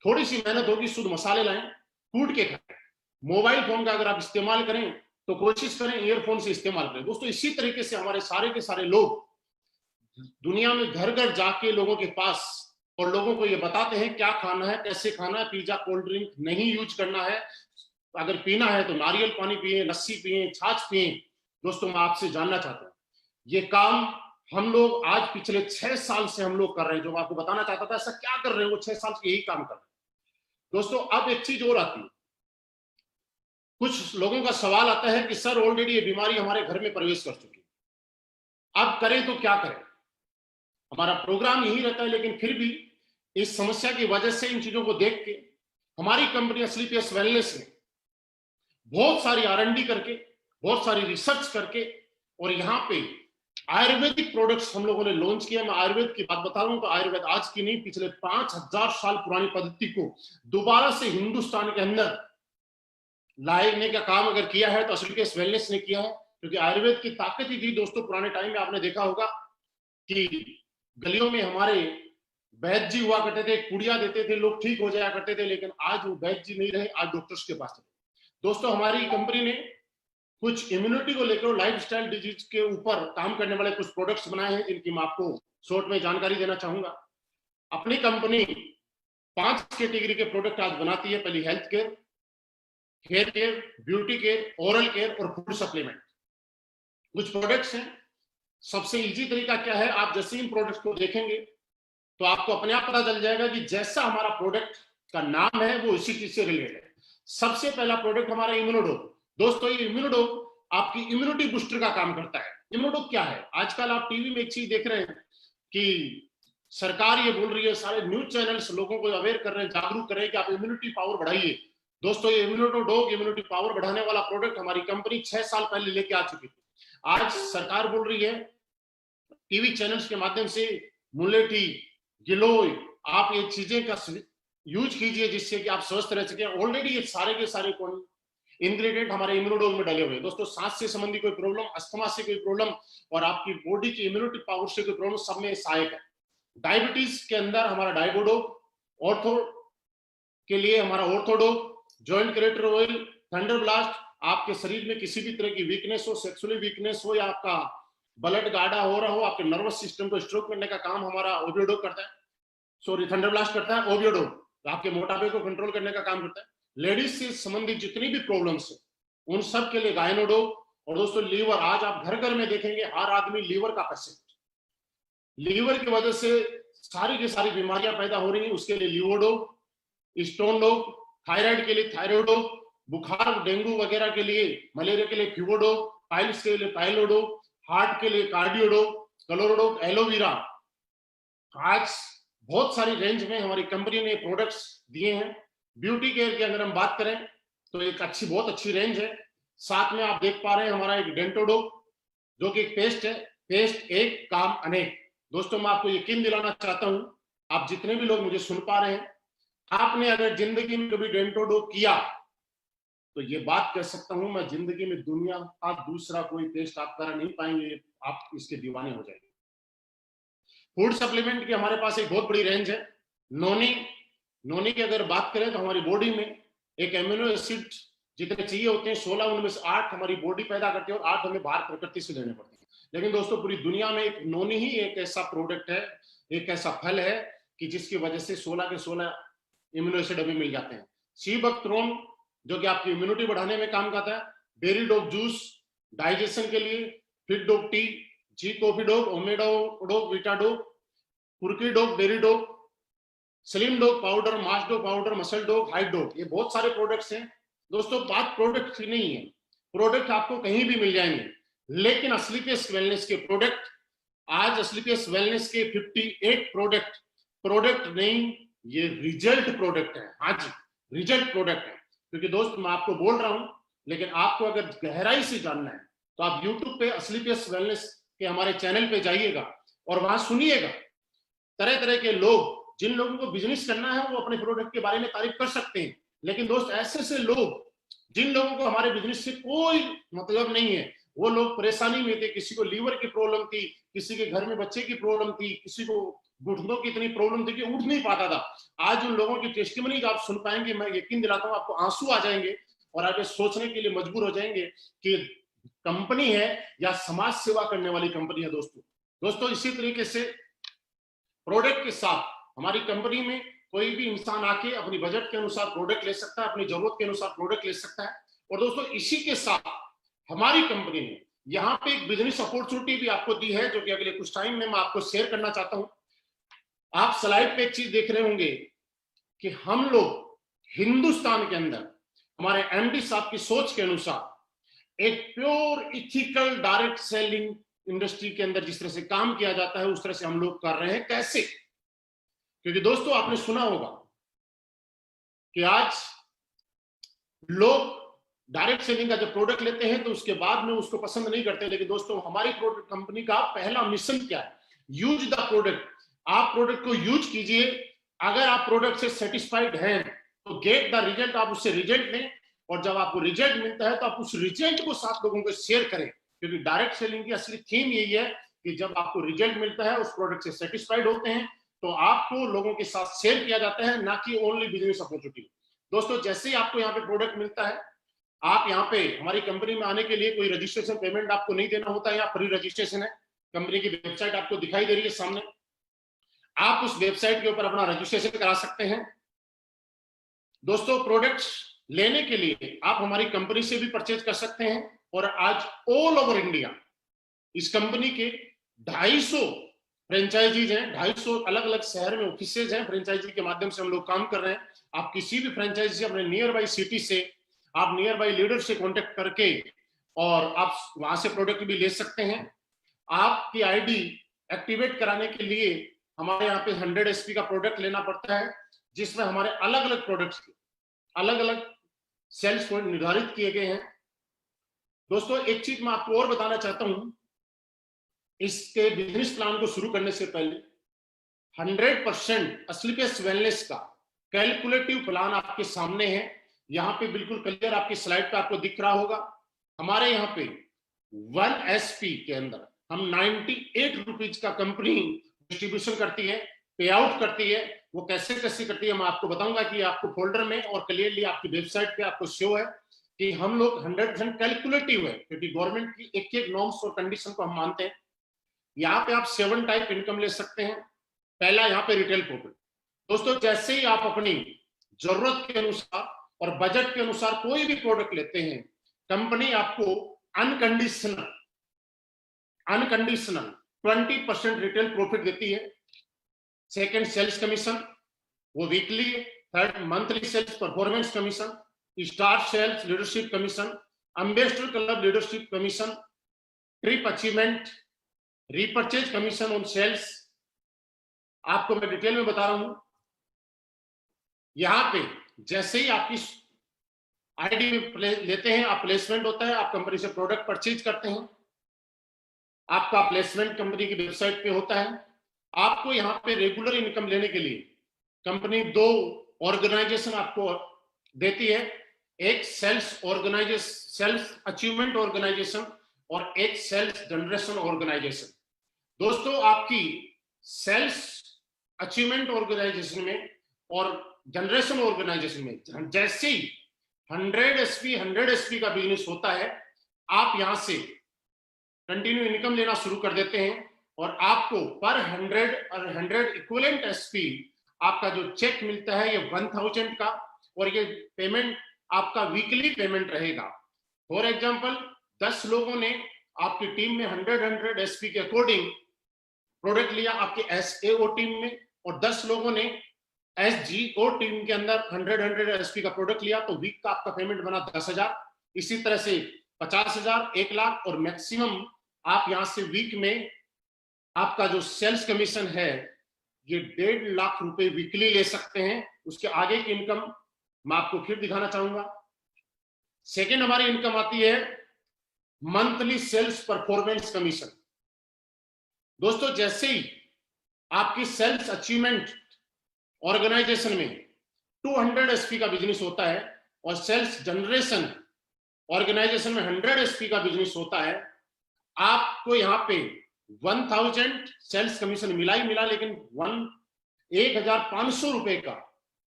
थोड़ी सी मेहनत होगी, शुद्ध मसाले लाएं, कूट के खाएं। मोबाइल फोन का अगर आप इस्तेमाल करें तो कोशिश करें ईयरफोन से इस्तेमाल करें। दोस्तों, इसी तरीके से हमारे सारे के सारे लोग दुनिया में घर घर जाके लोगों के पास और लोगों को ये बताते हैं क्या खाना है, कैसे खाना है। पिज्जा, कोल्ड ड्रिंक नहीं यूज करना है। अगर पीना है तो नारियल पानी पिए, लस्सी पिए, छाछ पिए। दोस्तों, मैं आपसे जानना चाहता हूं, ये काम हम लोग आज पिछले 6 साल से हम लोग कर रहे हैं। जो मैं आपको बताना चाहता था, ऐसा क्या कर रहे हैं, वो 6 साल से यही काम कर रहे हैं। दोस्तों, अब एक चीज और आती है, कुछ लोगों का सवाल आता है कि सर ऑलरेडी ये बीमारी हमारे घर में प्रवेश कर चुकी है, अब करें तो क्या करें। हमारा प्रोग्राम यही रहता है, लेकिन फिर भी इस समस्या की वजह से, इन चीजों को देख के हमारी कंपनी स्लीपियस वेलनेस ने बहुत सारी R&D करके, बहुत सारी रिसर्च करके और यहाँ पे आयुर्वेदिक प्रोडक्ट्स हम लोगों ने लॉन्च किया। मैं आयुर्वेद की बात बता रहा हूं तो आयुर्वेद आज की नहीं, पिछले 5000 साल पुरानी पद्धति को दोबारा से हिंदुस्तान के अंदर लाने का काम अगर किया है तो स्लीपियस वेलनेस ने किया है। क्योंकि आयुर्वेद की ताकत ही थी दोस्तों। पुराने टाइम में आपने देखा होगा कि गलियों में हमारे वैद्य जी हुआ करते थे, कुड़िया देते थे, लोग ठीक हो जाया करते थे। लेकिन आज वो वैद्य जी नहीं रहे, आज डॉक्टर्स के पास। दोस्तों, हमारी कंपनी ने कुछ इम्यूनिटी को लेकर लाइफस्टाइल डिजीज के ऊपर काम करने वाले कुछ प्रोडक्ट्स बनाए हैं, जिनकी मैं आपको शॉर्ट में जानकारी देना चाहूंगा। अपनी कंपनी 5 कैटेगरी के प्रोडक्ट आज बनाती है। पहली health care, hair care, beauty care, oral care और फूड सप्लीमेंट। कुछ प्रोडक्ट्स हैं। सबसे इजी तरीका क्या है, आप जैसे इन प्रोडक्ट्स को देखेंगे तो आपको अपने आप पता चल जाएगा कि जैसा हमारा प्रोडक्ट का नाम है वो इसी चीज से रिलेटेड है। सबसे पहला प्रोडक्ट हमारा इम्यूनोडोग। दोस्तों, ये इम्यूनोडोग आपकी इम्यूनिटी बूस्टर का काम करता है। इम्यूनोडोग क्या है? आजकल आप टीवी में एक चीज देख रहे हैं कि सरकार ये बोल रही है, सारे न्यूज चैनल्स लोगों को अवेयर कर रहे हैं, जागरूक कर रहे हैं कि आप इम्यूनिटी पावर बढ़ाइए। दोस्तों, ये इम्यूनोडोग इम्यूनिटी पावर बढ़ाने वाला प्रोडक्ट हमारी कंपनी 6 साल पहले लेके आ चुकी थी। आज सरकार बोल रही है टीवी चैनल्स के माध्यम से, मुलेठी, गिलोय, आप ये चीजें का यूज कीजिए जिससे कि आप स्वस्थ रह सके। ऑलरेडी ये सारे के सारे इंग्रेडिएंट हमारे इम्यूनोडोग में डले हुए हैं। दोस्तों, सांस से संबंधी कोई प्रॉब्लम, अस्थमा से कोई प्रॉब्लम और आपकी बॉडी की इम्यूनिटी पावर से कोई प्रॉब्लम, सब में सहायक है। डायबिटीज के अंदर हमारा डायबोडोग, ऑर्थो के लिए हमारा Orthodog, joint creator oil, thunder blast, आपके शरीर में किसी भी तरह की वीकनेस हो, सेक्सुअली वीकनेस हो या आपका ब्लड गाढ़ा हो रहा हो, आपके नर्वस सिस्टम को स्ट्रोक करने का काम हमारा ओबियोडोग करता है। सॉरी, थंडर ब्लास्ट करता है। ओबियोडोग आपके मोटापे को कंट्रोल करने का काम करता है। लेडीज से संबंधित जितनी भी प्रॉब्लम्स है उन सब के लिए गायनोडोग। और दोस्तों, लीवर, आज आप घर घर में देखेंगे हर आदमी लीवर का पेशेंट, लीवर की वजह से सारी की सारी बीमारियां पैदा हो रही हैं, उसके लिए लीवोडोग, स्टोन डोग, थायराइड के लिए थायरोडोग, बुखार डेंगू वगैरह के लिए, मलेरिया के लिए फ्यूवोडोग, पाइल्स के लिए पाइलोडोग, हार्ट के लिए कार्डियोडोग, क्लोरोडोग, एलोवेरा। आज बहुत सारी रेंज में हमारी कंपनी ने प्रोडक्ट्स दिए हैं। ब्यूटी केयर की अगर हम बात करें तो एक बहुत अच्छी रेंज है। साथ में आप देख पा रहे हैं हमारा एक डेंटोडोग, जो कि पेस्ट है, पेस्ट एक काम अनेक। दोस्तों मैं आपको यकीन दिलाना चाहता हूं, आप जितने भी लोग मुझे सुन पा रहे हैं, आपने अगर जिंदगी में कभी डेंटोडो किया तो ये बात कह सकता हूं मैं, जिंदगी में दुनिया का दूसरा कोई पेस्ट आप करा नहीं पाएंगे, आप इसके दीवाने हो जाएंगे। फूड सप्लीमेंट की हमारे पास एक बहुत बड़ी रेंज है। नोनी, नोनी की अगर बात करें तो हमारी बॉडी में एक एमिनो एसिड जितने चाहिए होते हैं 16, उनमें से 8 हमारी बॉडी पैदा करती है और 8 हमें बाहर प्रकृति से लेने पड़ते हैं। लेकिन दोस्तों पूरी दुनिया में एक नोनी ही एक ऐसा प्रोडक्ट है, एक ऐसा फल है कि जिसकी वजह से 16 के 16 इम्यूनो एसिड हमें मिल जाते हैं। सी बकथ्रोन जो कि आपकी इम्यूनिटी बढ़ाने में काम करता है, बेरी डोग जूस डाइजेशन के लिए, fit dog tea, G coffee dog, ओमेडो डोग, वीटा डोग, कुर्की dog, berry dog, slim dog powder, mass dog powder, muscle dog, height dog, ये बहुत सारे प्रोडक्ट्स हैं। दोस्तों बात प्रोडक्ट की नहीं है, प्रोडक्ट आपको कहीं भी मिल जाएंगे, लेकिन असलीपियस वेलनेस के प्रोडक्ट, आज असलीपियस वेलनेस के 58 प्रोडक्ट, प्रोडक्ट नहीं ये रिजल्ट प्रोडक्ट है। हाँ जी, रिजल्ट प्रोडक्ट है। क्योंकि दोस्त मैं आपको बोल रहा हूं, लेकिन आपको अगर गहराई से जानना है तो आप यूट्यूब पे असलीपियस वेलनेस के हमारे चैनल पे जाइएगा और वहां सुनिएगा। तरह तरह के लोग, जिन लोगों को बिजनेस करना है वो अपने प्रोडक्ट के बारे में तारीफ कर सकते हैं, लेकिन दोस्त ऐसे से लोग जिन लोगों को हमारे बिजनेस से कोई मतलब नहीं है, वो लोग परेशानी में थे, किसी को लीवर की प्रॉब्लम थी, किसी के घर में बच्चे की प्रॉब्लम थी, किसी को घुटनों की इतनी प्रॉब्लम थी कि उठ नहीं पाता था। आज उन लोगों की टेस्टिमनी आप सुन पाएंगे, मैं यकीन दिलाता हूं आपको आंसू आ जाएंगे और आप ये सोचने के लिए मजबूर हो जाएंगे कि कंपनी है या समाज सेवा करने वाली कंपनी है। दोस्तों इसी तरीके से प्रोडक्ट के साथ हमारी कंपनी में कोई भी इंसान आके अपनी बजट के अनुसार प्रोडक्ट ले सकता है, अपनी जरूरत के अनुसार प्रोडक्ट ले सकता है। और दोस्तों इसी के साथ हमारी कंपनी ने यहाँ पे एक बिजनेस अपॉर्चुनिटी भी आपको दी है, जो कि अगले कुछ टाइम में मैं आपको शेयर करना चाहता हूं। आप स्लाइड पे एक चीज देख रहे होंगे कि हम लोग हिंदुस्तान के अंदर हमारे एमडी साहब की सोच के अनुसार एक pure ethical direct selling industry के अंदर जिस तरह से काम किया जाता है उस तरह से हम लोग कर रहे हैं। कैसे? क्योंकि दोस्तों आपने सुना होगा कि आज लोग डायरेक्ट सेलिंग का जब प्रोडक्ट लेते हैं तो उसके बाद में उसको पसंद नहीं करते, लेकिन दोस्तों हमारी प्रोडक्ट कंपनी का पहला मिशन क्या है? Use the product. आप प्रोडक्ट को यूज कीजिए, अगर आप प्रोडक्ट से सेटिस्फाइड हैं तो गेट द रिजल्ट, आप उससे रिजल्ट लें, और जब आपको रिजल्ट मिलता है तो आप उस रिजल्ट को 7 लोगों को शेयर करें। क्योंकि डायरेक्ट सेलिंग की असली थीम यही है कि जब आपको रिजल्ट मिलता है, उस प्रोडक्ट से सेटिस्फाइड होते हैं, तो आपको लोगों के साथ शेयर किया जाता है, ना कि ओनली बिजनेस अपॉर्चुनिटी। दोस्तों जैसे ही आपको यहाँ पे प्रोडक्ट मिलता है, आप यहाँ पे हमारी कंपनी में आने के लिए कोई रजिस्ट्रेशन पेमेंट आपको नहीं देना होता है, यहाँ फ्री रजिस्ट्रेशन है। कंपनी की वेबसाइट आपको दिखाई दे रही है सामने, आप उस वेबसाइट के ऊपर अपना रजिस्ट्रेशन करा सकते हैं। दोस्तों प्रोडक्ट्स लेने के लिए आप हमारी कंपनी से भी परचेज कर सकते हैं, और आज ऑल ओवर इंडिया इस कंपनी के 250 फ्रेंचाइजीज हैं, 250 अलग अलग शहर में ऑफिसेज हैं, फ्रेंचाइजी के माध्यम से हम लोग काम कर रहे हैं। आप किसी भी फ्रेंचाइजी से, अपने नियर बाई सिटी से, आप नियर बाई लीडर से कांटेक्ट करके और आप वहां से प्रोडक्ट भी ले सकते हैं। आपकी आईडी एक्टिवेट कराने के लिए हमारे यहाँ पे 100 एसपी का प्रोडक्ट लेना पड़ता है, जिसमें हमारे अलग अलग प्रोडक्ट्स के अलग अलग सेल्स पॉइंट निर्धारित किए गए हैं। दोस्तों एक चीज मैं आपको और बताना चाहता हूं, इसके बिजनेस प्लान को शुरू करने से पहले 100% असलीपियस वेलनेस का कैलकुलेटिव प्लान आपके सामने है। यहाँ पे बिल्कुल क्लियर आपकी स्लाइड पे आपको दिख रहा होगा। हमारे यहाँ पे 1 एसपी के अंदर हम 98 रुपीज का कंपनी डिस्ट्रीब्यूशन करती है, पे आउट करती है। वो कैसे कैसे करती है मैं आपको बताऊंगा कि आपको फोल्डर में और क्लियरली आपकी वेबसाइट पे आपको शो है कि हम लोग 100% कैलकुलेटिव है, क्योंकि गवर्नमेंट की एक एक नॉर्म्स और कंडीशन को हम मानते हैं। यहाँ पे आप 7 टाइप इनकम ले सकते हैं। पहला यहाँ पे रिटेल प्रॉफिट। दोस्तों जैसे ही आप अपनी जरूरत के अनुसार और बजट के अनुसार कोई भी प्रोडक्ट लेते हैं, कंपनी आपको अनकंडीशनल 20% रिटेल प्रॉफिट देती है। सेकंड सेल्स कमीशन, वो वीकली है। Third monthly sales performance commission, star sales leadership commission, ambassador club leadership commission, trip achievement, repurchase commission on sales. आपको मैं डिटेल में बता रहा हूं। यहां पे जैसे ही आपकी आईडी में लेते हैं, आप प्लेसमेंट होता है, आप कंपनी से प्रोडक्ट परचेज करते हैं, आपका प्लेसमेंट कंपनी की वेबसाइट पे होता है। आपको यहाँ पे रेगुलर इनकम लेने के लिए कंपनी 2 ऑर्गेनाइजेशन आपको देती है, एक सेल्फ अचीवमेंट ऑर्गेनाइजेशन और एक सेल्फ जनरेशन ऑर्गेनाइजेशन। दोस्तों, आपकी सेल्फ अचीवमेंट ऑर्गेनाइजेशन में और जनरेशन ऑर्गेनाइजेशन में जैसे ही 100 एसपी का बिजनेस होता है, आप यहां से कंटिन्यू इनकम लेना शुरू कर देते हैं और आपको पर 100 इक्विवेलेंट एसपी आपका जो चेक मिलता है ये 1000 का, और ये पेमेंट आपका वीकली पेमेंट रहेगा। फॉर एग्जांपल 10 लोगों ने आपकी टीम में 100 एसपी के अकॉर्डिंग प्रोडक्ट लिया आपके एसएओ टीम में, और 10 लोगों ने एसजीओ टीम के अंदर 100 एसपी का प्रोडक्ट लिया, तो वीक का आपका पेमेंट बना 10,000। इसी तरह से 50,000, 1 लाख, और मैक्सिमम आप यहां से वीक में आपका जो सेल्स कमीशन है ये 1.5 लाख रुपए वीकली ले सकते हैं। उसके आगे की इनकम मैं आपको फिर दिखाना चाहूंगा। सेकेंड हमारी इनकम आती है मंथली सेल्स परफॉर्मेंस कमीशन। दोस्तों, जैसे ही आपकी सेल्स अचीवमेंट ऑर्गेनाइजेशन में 200 एसपी का बिजनेस होता है और सेल्स जनरेशन ऑर्गेनाइजेशन में 100 एसपी का बिजनेस होता है, आपको यहाँ पे 1000 सेल्स कमीशन मिला ही मिला, लेकिन 1,500 रुपए का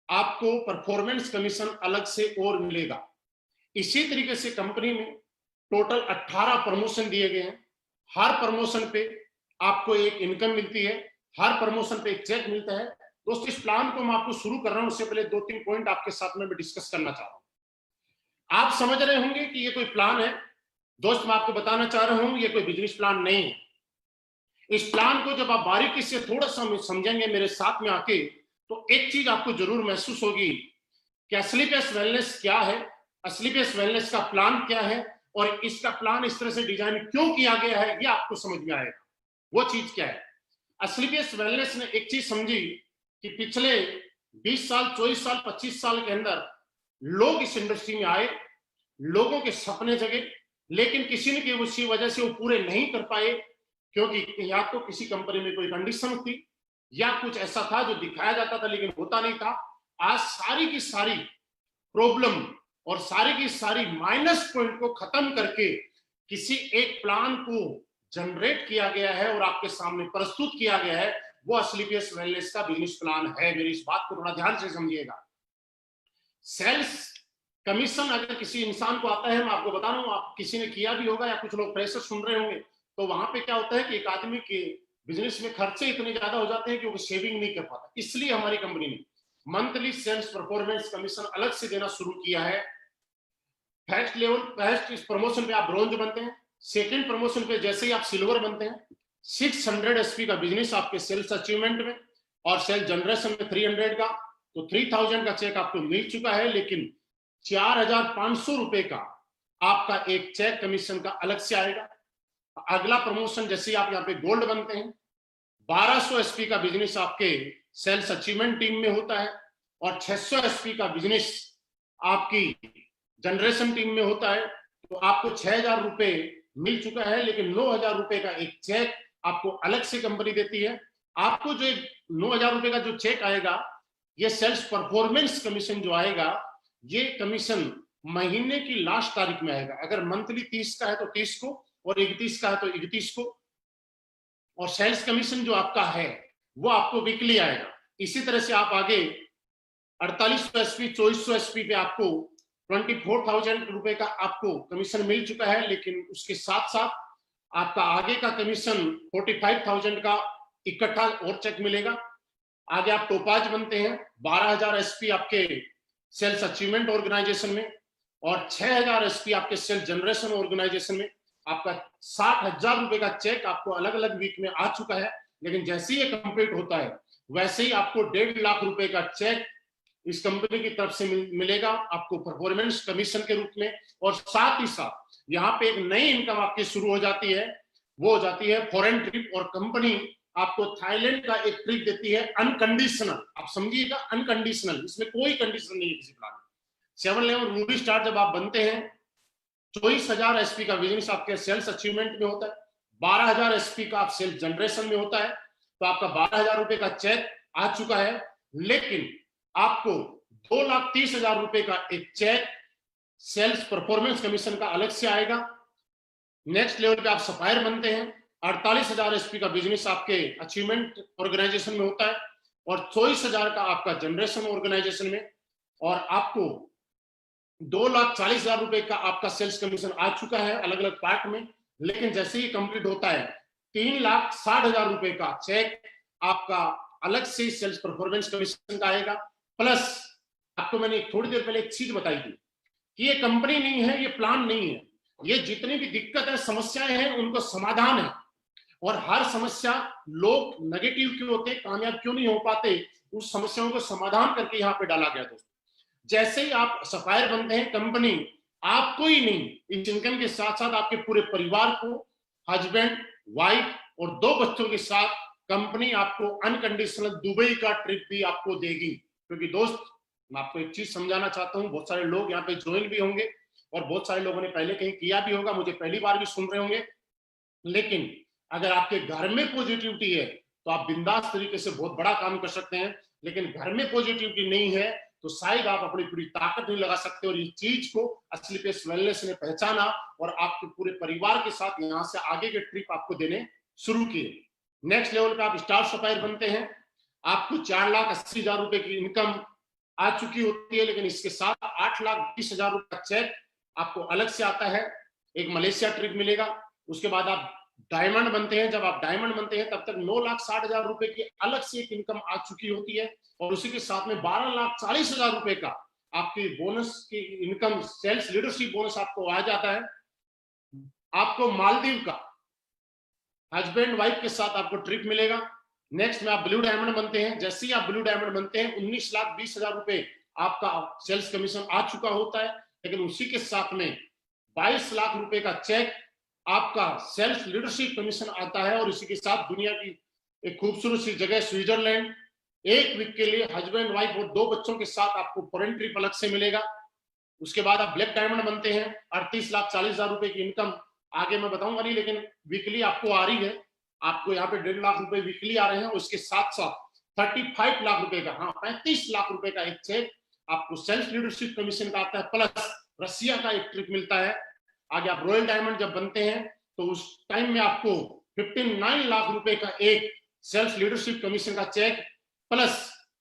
आपको परफॉर्मेंस कमीशन अलग से और मिलेगा। इसी तरीके से कंपनी में टोटल 18 प्रमोशन दिए गए हैं। हर प्रमोशन पे आपको एक इनकम मिलती है, हर प्रमोशन पे एक चेक मिलता है। दोस्तों, इस प्लान को मैं आपको शुरू कर रहा हूं, उससे पहले 2-3 पॉइंट आपके साथ में मैं डिस्कस करना चाह रहा हूं। आप समझ रहे होंगे कि ये कोई प्लान है। दोस्त, मैं आपको बताना चाह रहा हूं ये कोई बिजनेस प्लान नहीं है। इस प्लान को जब आप बारीकी से थोड़ा सा समझेंगे मेरे साथ में आके, तो एक चीज आपको जरूर महसूस होगी कि असली पेस वेलनेस क्या है, असली पेस वेलनेस का प्लान क्या है, और इसका प्लान इस तरह से डिजाइन क्यों किया गया है, ये आपको समझ में आएगा। वो चीज क्या है? असली पेस वेलनेस ने एक चीज समझी कि पिछले 20 साल, 24 साल, 25 साल के अंदर लोग इस इंडस्ट्री में आए, लोगों के सपने जगे, लेकिन किसी न किसी वजह से वो पूरे नहीं कर पाए, क्योंकि या तो किसी कंपनी में कोई कंडीशन थी या कुछ ऐसा था जो दिखाया जाता था लेकिन होता नहीं था। आज सारी की सारी प्रॉब्लम और सारी की सारी माइनस पॉइंट को खत्म करके किसी एक प्लान को जनरेट किया गया है और आपके सामने प्रस्तुत किया गया है। वो असली पेस वेलनेस का बिजनेस प्लान है। मेरी इस बात को थोड़ा ध्यान से समझिएगा। सेल्स कमीशन अगर किसी इंसान को आता है, मैं आपको बता रहा हूं, आप किसी ने किया भी होगा या कुछ लोग फ्रेशर सुन रहे होंगे, तो वहां पे क्या होता है कि एक आदमी के बिजनेस में खर्चे इतने ज्यादा हो जाते हैं कि वो सेविंग नहीं कर पाता। इसलिए हमारी कंपनी ने मंथली सेल्स परफॉर्मेंस कमीशन अलग से देना शुरू किया है। फर्स्ट लेवल, फर्स्ट प्रमोशन पे आप ब्रोंज बनते हैं, सेकंड प्रमोशन पे जैसे ही आप सिल्वर बनते हैं, 600 एसपी का बिजनेस आपके सेल्स अचीवमेंट में और सेल्स जनरेशन में 300 का, तो 3000 का चेक आपको मिल चुका है, लेकिन 4,500 रुपए का आपका एक चेक कमीशन का अलग से आएगा। अगला प्रमोशन जैसे आप यहाँ पे गोल्ड बनते हैं, 1200 एसपी का बिजनेस आपके सेल्स अचीवमेंट टीम में होता है और 600 एसपी का बिजनेस आपकी जनरेशन टीम में होता है, तो आपको 6,000 रुपए मिल चुका है, लेकिन 9,000 रुपए का एक चेक आपको अलग से कंपनी देती है। आपको जो 9,000 रुपए का जो चेक आएगा, ये सेल्स परफॉर्मेंस कमीशन जो आएगा, ये कमीशन महीने की लास्ट तारीख में आएगा। अगर मंथली 30 का है तो 30 को, और 31 का है तो 31 को, और सेल्स कमीशन जो आपका है वो आपको वीकली आएगा। इसी तरह से आप आगे 4800 एसपी, 2400 एसपी पे आपको 24,000 रुपए का आपको कमीशन मिल चुका है, लेकिन उसके साथ साथ आपका आगे का कमीशन 45,000 का इकट्ठा और चेक मिलेगा। आगे आप टोपाज बनते हैं, 12,000 एसपी आपके सेल्स अचीवमेंट ऑर्गेनाइजेशन में और 6,000 एसपी आपके सेल्स जनरेशन ऑर्गेनाइजेशन में। आपका 60,000 रुपए का चेक आपको अलग अलग वीक में आ चुका है, लेकिन जैसे ही ये कंप्लीट होता है वैसे ही आपको 1.5 लाख रुपए का चेक इस कंपनी की तरफ से मिलेगा आपको परफॉर्मेंस कमीशन के रूप में। और साथ ही साथ यहाँ पे एक नई इनकम आपकी शुरू हो जाती है, वो हो जाती है फॉरेन ट्रिप। और कंपनी आपको थाईलैंड का एक ट्रिप देती है अनकंडीशनल। आप समझिएगा, अनकंडीशनल, इसमें कोई कंडीशन नहीं है किसी प्लान में। 7 लेवल रूबी स्टार जब आप बनते हैं, 24,000 एसपी का बिजनेस आपके सेल्स अचीवमेंट में होता है, 12,000 एसपी का आप सेल्स जनरेशन में होता है, तो आपका 12,000 रुपए का चेक आ चुका है। लेकिन आपको 2,30,000 रुपए का एक चेक सेल्स परफॉर्मेंस कमीशन का अलग से आएगा। नेक्स्ट लेवल पे आप सप्लायर बनते हैं, 48,000 एसपी का बिजनेस आपके अचीवमेंट ऑर्गेनाइजेशन में होता है और 24,000 का आपका जनरेशन ऑर्गेनाइजेशन में, और आपको 2,40,000 रुपए का आपका सेल्स कमीशन आ चुका है अलग अलग पार्ट में। लेकिन जैसे ही कंप्लीट होता है 3,60,000 रुपए का चेक आपका अलग से सेल्स परफॉर्मेंस कमीशन का आएगा। प्लस आपको मैंने थोड़ी देर पहले एक चीज बताई थी कि ये कंपनी नहीं है, ये प्लान नहीं है, ये जितनी भी दिक्कत है, समस्याएं हैं, उनको समाधान है। और हर समस्या, लोग नेगेटिव क्यों होते, कामयाब क्यों नहीं हो पाते, उस समस्याओं को समाधान करके यहाँ पे डाला गया। दोस्तों जैसे ही आप सप्लायर बनते हैं, कंपनी आपको ही नहीं, इस इनकम के साथ साथ आपके पूरे परिवार को, हस्बैंड, वाइफ और 2 बच्चों के साथ कंपनी आपको अनकंडीशनल दुबई का ट्रिप भी आपको देगी। क्योंकि दोस्त मैं आपको एक चीज समझाना चाहता हूँ, बहुत सारे लोग यहाँ पे ज्वाइन भी होंगे और बहुत सारे लोगों ने पहले कहीं किया भी होगा, मुझे पहली बार भी सुन रहे होंगे। लेकिन अगर आपके घर में पॉजिटिविटी है तो आप बिंदास तरीके से बहुत बड़ा काम कर सकते हैं। लेकिन घर में पॉजिटिविटी नहीं है तो शायद आप अपनी पूरी ताकत नहीं लगा सकते। और इस चीज को असली पेस वेलनेस ने पहचाना और आपके पूरे परिवार के साथ यहाँ से आगे के ट्रिप आपको देने शुरू किए। नेक्स्ट लेवल पे आप स्टार सप्लायर बनते हैं, आपको 4,80,000 रुपए की इनकम आ चुकी होती है। लेकिन इसके साथ 8,20,000 रुपए का चेक आपको अलग से आता है, एक मलेशिया ट्रिप मिलेगा। उसके बाद आप डायमंड बनते हैं, जब आप डायमंड बनते हैं तब तक 9,60,000 रुपए की अलग से एक इनकम आ चुकी होती है और उसी के साथ में 12,40,000 रुपए का आपकी बोनस की इनकम, सेल्स लीडरशिप बोनस आपको आ जाता है। आपको मालदीव का हस्बैंड वाइफ के साथ आपको ट्रिप मिलेगा। नेक्स्ट में आप ब्लू डायमंड बनते हैं, जैसे ही आप ब्लू डायमंड बनते हैं 19,20,000 रुपए आपका सेल्स कमीशन आ चुका होता है। लेकिन उसी के साथ में 22 लाख रुपए का चेक आपका सेल्फ लीडरशिप कमीशन आता है। और इसी के साथ दुनिया की एक खूबसूरत सी जगह स्विट्जरलैंड, 1 वीक के लिए हस्बैंड वाइफ और 2 बच्चों के साथ आपको फॉरेन ट्रिप अलग से मिलेगा। उसके बाद आप ब्लैक डायमंड बनते हैं, 38,40,000 रुपए की इनकम आगे मैं बताऊंगा नहीं, लेकिन वीकली आपको आ रही है। आपको यहाँ पे 1.5 लाख रुपए वीकली आ रहे हैं। उसके साथ साथ 35 लाख रुपए का, हाँ 35 लाख रुपए का एक चेक आपको सेल्फ लीडरशिप कमीशन का आता है। प्लस रसिया का एक ट्रिप मिलता है। आगे आप रॉयल डायमंड जब बनते हैं तो उस टाइम में आपको 59 लाख रुपए का एक सेल्फ लीडरशिप कमीशन का cheque, plus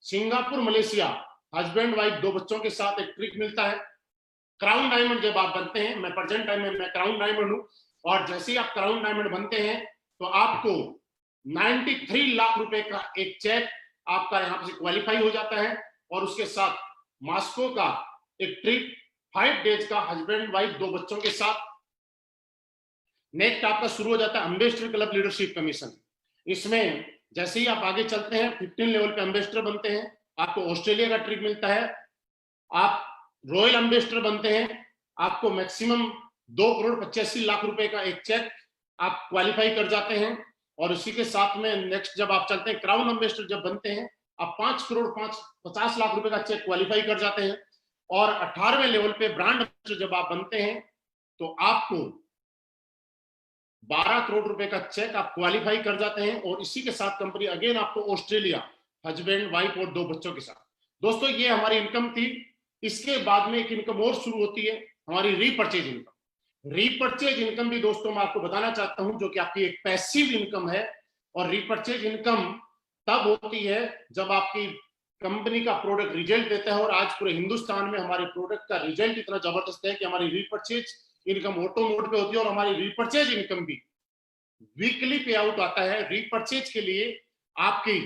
Singapore Malaysia husband wife 2 बच्चों के साथ एक ट्रिप मिलता है। क्राउन डायमंड जब आप बनते हैं, मैं प्रेजेंट टाइम में मैं क्राउन डायमंड हूं, और जैसे ही आप क्राउन डायमंड बनते हैं तो आपको 93 लाख रुपए का एक चेक आपका यहां से क्वालिफाई हो जाता है। और उसके साथ मॉस्को का एक ट्रिप 5 डेज का हस्बैंड वाइफ 2 बच्चों के साथ। नेक्स्ट आपका शुरू हो जाता है एम्बेसडर क्लब लीडरशिप कमीशन। इसमें जैसे ही आप आगे चलते हैं 15 लेवल पे एम्बेसडर बनते हैं, आपको ऑस्ट्रेलिया का ट्रिप मिलता है। आप रॉयल एम्बेसडर बनते हैं, आपको मैक्सिमम 2,85,00,000 रुपए का एक चेक आप क्वालिफाई कर जाते हैं। और उसी के साथ में नेक्स्ट जब आप चलते हैं क्राउन एम्बेसडर जब बनते हैं, आप 5,50,00,000 रुपए का चेक क्वालिफाई कर जाते हैं। और 18वें लेवल पे ब्रांड एम्बेसडर जब आप बनते हैं तो आपको 12 करोड़ रुपए का चेक आप क्वालिफाई कर जाते हैं। और इसी के साथ कंपनी अगेन आपको ऑस्ट्रेलिया हस्बैंड वाइफ और 2 बच्चों के साथ। दोस्तों ये हमारी इनकम थी। इसके बाद में एक इनकम और शुरू होती है, हमारी रीपर्चेज इनकम। रीपर्चेज इनकम भी दोस्तों मैं आपको बताना चाहता हूं, जो कि आपकी एक पैसिव इनकम है। और रीपर्चेज इनकम तब होती है जब आपकी कंपनी का प्रोडक्ट रिजल्ट देता है। और आज पूरे हिंदुस्तान में हमारे प्रोडक्ट का रिजल्ट इतना जबरदस्त है कि हमारी रीपर्चेज इनकम ऑटो मोड पे होती है। और हमारी रीपर्चेज इनकम भी वीकली पे आउट आता है। रीपर्चेज के लिए आपकी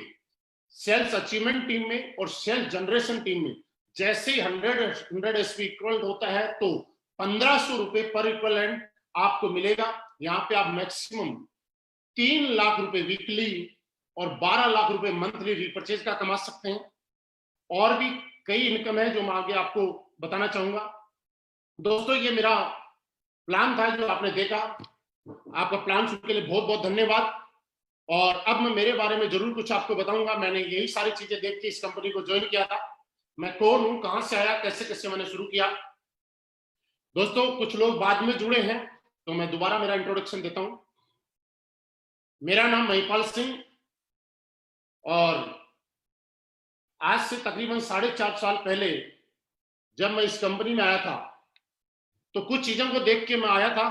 सेल्स अचीवमेंट टीम में और सेल्स जनरेशन टीम में जैसे 100 एसपी इक्वल होता है तो 1,500 रुपए पर इक्वलेंट आपको मिलेगा। यहाँ पे आप मैक्सिमम 3 लाख रुपए वीकली और 12 लाख रुपए मंथली रीपर्चेज का कमा सकते हैं। और भी कई इनकम है जो मैं आगे आपको बताना चाहूंगा। दोस्तों ये मेरा प्लान था जो आपने देखा। आपका प्लान सुनने के लिए बहुत बहुत धन्यवाद। और अब मैं मेरे बारे में जरूर कुछ आपको बताऊंगा। मैंने यही सारी चीजें देख के इस कंपनी को ज्वाइन किया था। मैं कौन हूं, कहां से आया, कैसे कैसे मैंने शुरू किया। दोस्तों कुछ लोग बाद में जुड़े हैं तो मैं दोबारा मेरा इंट्रोडक्शन देता हूं। मेरा नाम महिपाल सिंह, और आज से तकरीबन 4.5 साल पहले जब मैं इस कंपनी में आया था तो कुछ चीजों को देख के मैं आया था।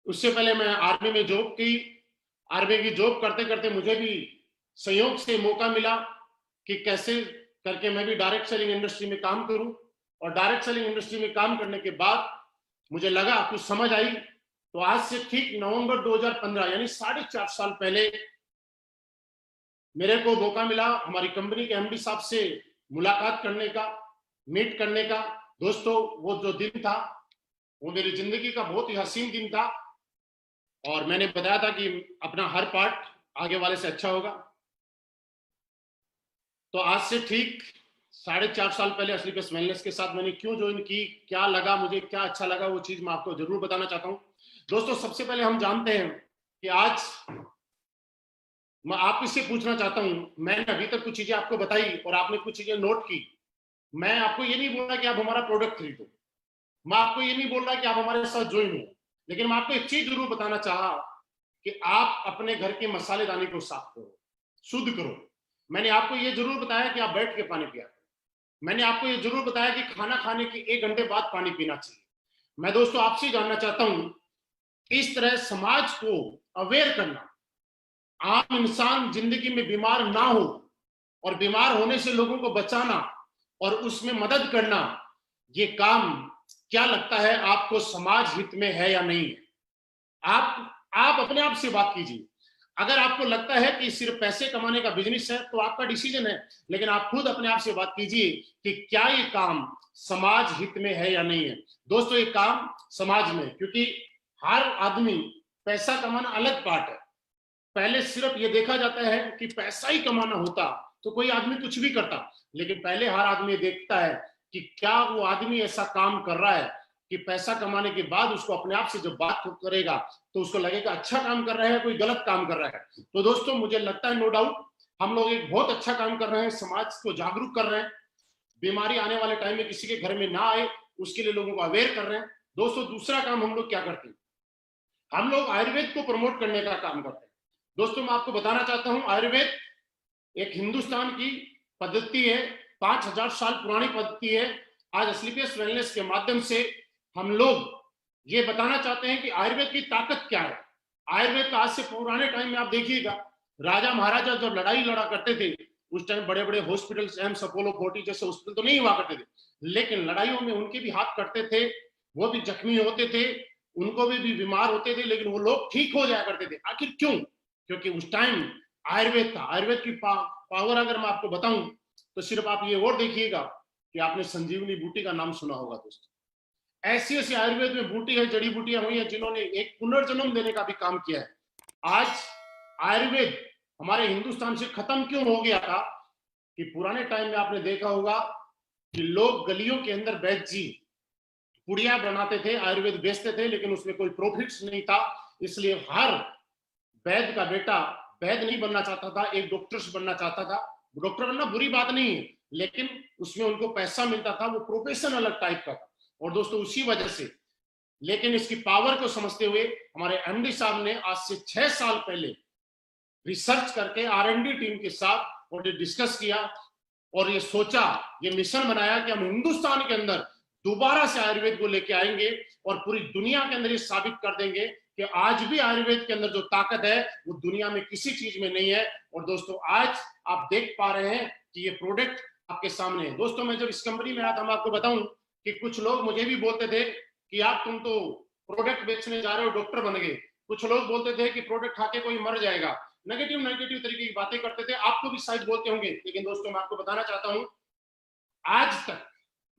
उससे पहले मैं आर्मी में जॉब की। आर्मी की जॉब करते करते मुझे भी संयोग से मौका मिला कि कैसे करके मैं भी डायरेक्ट सेलिंग इंडस्ट्री में काम करूं, और डायरेक्ट सेलिंग इंडस्ट्री में काम करने के बाद मुझे लगा, कुछ समझ आई। तो आज से ठीक नवंबर 2015 यानी 4.5 साल पहले मेरे को मौका मिला हमारी कंपनी के एमडी साहब से मुलाकात करने का, मीट करने का। दोस्तों, वो जो दिन था वो मेरी जिंदगी का बहुत ही हसीन दिन था, और मैंने बताया था कि अपना हर पार्ट आगे वाले से अच्छा होगा। तो आज से ठीक 4.5 साल पहले असलीपेस वेलनेस के साथ मैंने क्यों ज्वाइन की, क्या लगा मुझे, क्या अच्छा लगा, वो चीज मैं आपको जरूर बताना चाहता हूँ। दोस्तों, सबसे पहले हम जानते हैं कि आज मैं आपसे पूछना चाहता हूं, मैंने अभी तक कुछ चीजें आपको बताई और आपने कुछ चीजें नोट की। मैं आपको ये नहीं बोल रहा कि आप हमारा प्रोडक्ट खरीदो, मैं आपको ये नहीं बोल रहा कि आप हमारे साथ ज्वाइन हो, लेकिन मैं आपको एक चीज जरूर बताना चाहा कि आप अपने घर के मसालेदानी को साफ करो, शुद्ध करो। मैंने आपको ये जरूर बताया कि आप बैठ के पानी पिया करो। मैंने आपको ये जरूर बताया कि खाना खाने के 1 घंटे बाद पानी पीना चाहिए। मैं दोस्तों आपसे जानना चाहता हूं, इस तरह समाज को अवेयर करना, आम इंसान जिंदगी में बीमार ना हो और बीमार होने से लोगों को बचाना और उसमें मदद करना, ये काम क्या लगता है आपको समाज हित में है या नहीं है? आप अपने आप से बात कीजिए। अगर आपको लगता है कि सिर्फ पैसे कमाने का बिजनेस है तो आपका डिसीजन है, लेकिन आप खुद अपने आप से बात कीजिए कि क्या ये काम समाज हित में है या नहीं है। दोस्तों, ये काम समाज में, क्योंकि हर आदमी, पैसा कमाना अलग पार्ट है। पहले सिर्फ ये देखा जाता है कि पैसा ही कमाना होता तो कोई आदमी कुछ भी करता, लेकिन पहले हर आदमी देखता है कि क्या वो आदमी ऐसा काम कर रहा है कि पैसा कमाने के बाद उसको अपने आप से जब बात करेगा तो उसको लगेगा अच्छा काम कर रहा है, कोई गलत काम कर रहा है। तो दोस्तों, मुझे लगता है नो डाउट हम लोग एक बहुत अच्छा काम कर रहे हैं, समाज को जागरूक कर रहे हैं, बीमारी आने वाले टाइम में किसी के घर में ना आए उसके लिए लोगों को अवेयर कर रहे हैं। दोस्तों, दूसरा काम हम लोग क्या करते हैं, हम लोग आयुर्वेद को प्रमोट करने का काम करते हैं। दोस्तों, मैं आपको बताना चाहता हूं, आयुर्वेद एक हिंदुस्तान की पद्धति है, 5,000 साल पुरानी पद्धति है। आज असलीपेस वेलनेस के माध्यम से हम लोग ये बताना चाहते हैं कि आयुर्वेद की ताकत क्या है। आयुर्वेद का आज से पुराने टाइम में आप देखिएगा, राजा महाराजा जब लड़ाई लड़ा करते थे उस टाइम बड़े बड़े हॉस्पिटल, एम्स, अपोलो, फोर्टी जैसे हॉस्पिटल तो नहीं हुआ करते थे, लेकिन लड़ाइयों में उनके भी हाथ कटते थे, वो भी जख्मी होते थे, उनको भी बीमार होते थे, लेकिन वो लोग ठीक हो जाया करते थे। आखिर क्यों? क्योंकि उस टाइम आयुर्वेद था। आयुर्वेद की पावर अगर मैं आपको बताऊं तो सिर्फ आप ये और देखिएगा कि आपने संजीवनी बूटी का नाम सुना होगा। दोस्तों, ऐसी ऐसी आयुर्वेद में बूटी है, जड़ी बूटियां हुई है जिन्होंने एक पुनर्जन्म देने का भी काम किया है। आज आयुर्वेद हमारे हिंदुस्तान से खत्म क्यों हो गया था कि पुराने टाइम में आपने देखा होगा कि लोग गलियों के अंदर वैद्य जी पुड़िया बनाते थे, आयुर्वेद बेचते थे, लेकिन उसमें कोई प्रॉफिट्स नहीं था। इसलिए हर वैद्य का बेटा वैद्य नहीं बनना चाहता था, एक डॉक्टर बनना चाहता था। डॉक्टर बनना बुरी बात नहीं है, लेकिन उसमें उनको पैसा मिलता था, वो प्रोफेशन अलग टाइप का था। और दोस्तों, उसी वजह से, लेकिन इसकी पावर को समझते हुए हमारे एमडी साहब ने आज से 6 साल पहले रिसर्च करके आर&डी टीम के साथ और डिस्कस किया और ये सोचा, ये मिशन बनाया कि हम हिंदुस्तान के अंदर दोबारा से आयुर्वेद को लेके आएंगे और पूरी दुनिया के अंदर ये साबित कर देंगे कि आज भी आयुर्वेद के अंदर जो ताकत है वो दुनिया में किसी चीज में नहीं है। और दोस्तों, आज आप देख पा रहे हैं कि ये प्रोडक्ट आपके सामने है। दोस्तों, मैं जब इस कंपनी में आया था, मैं आपको बताऊं कि कुछ लोग मुझे भी बोलते थे कि आप, तुम तो प्रोडक्ट बेचने जा रहे हो, डॉक्टर बन गए। कुछ लोग बोलते थे कि प्रोडक्ट खा के कोई मर जाएगा, नेगेटिव नेगेटिव तरीके की बातें करते थे। आपको भी शायद बोलते होंगे, लेकिन दोस्तों, मैं आपको बताना चाहता हूं, आज तक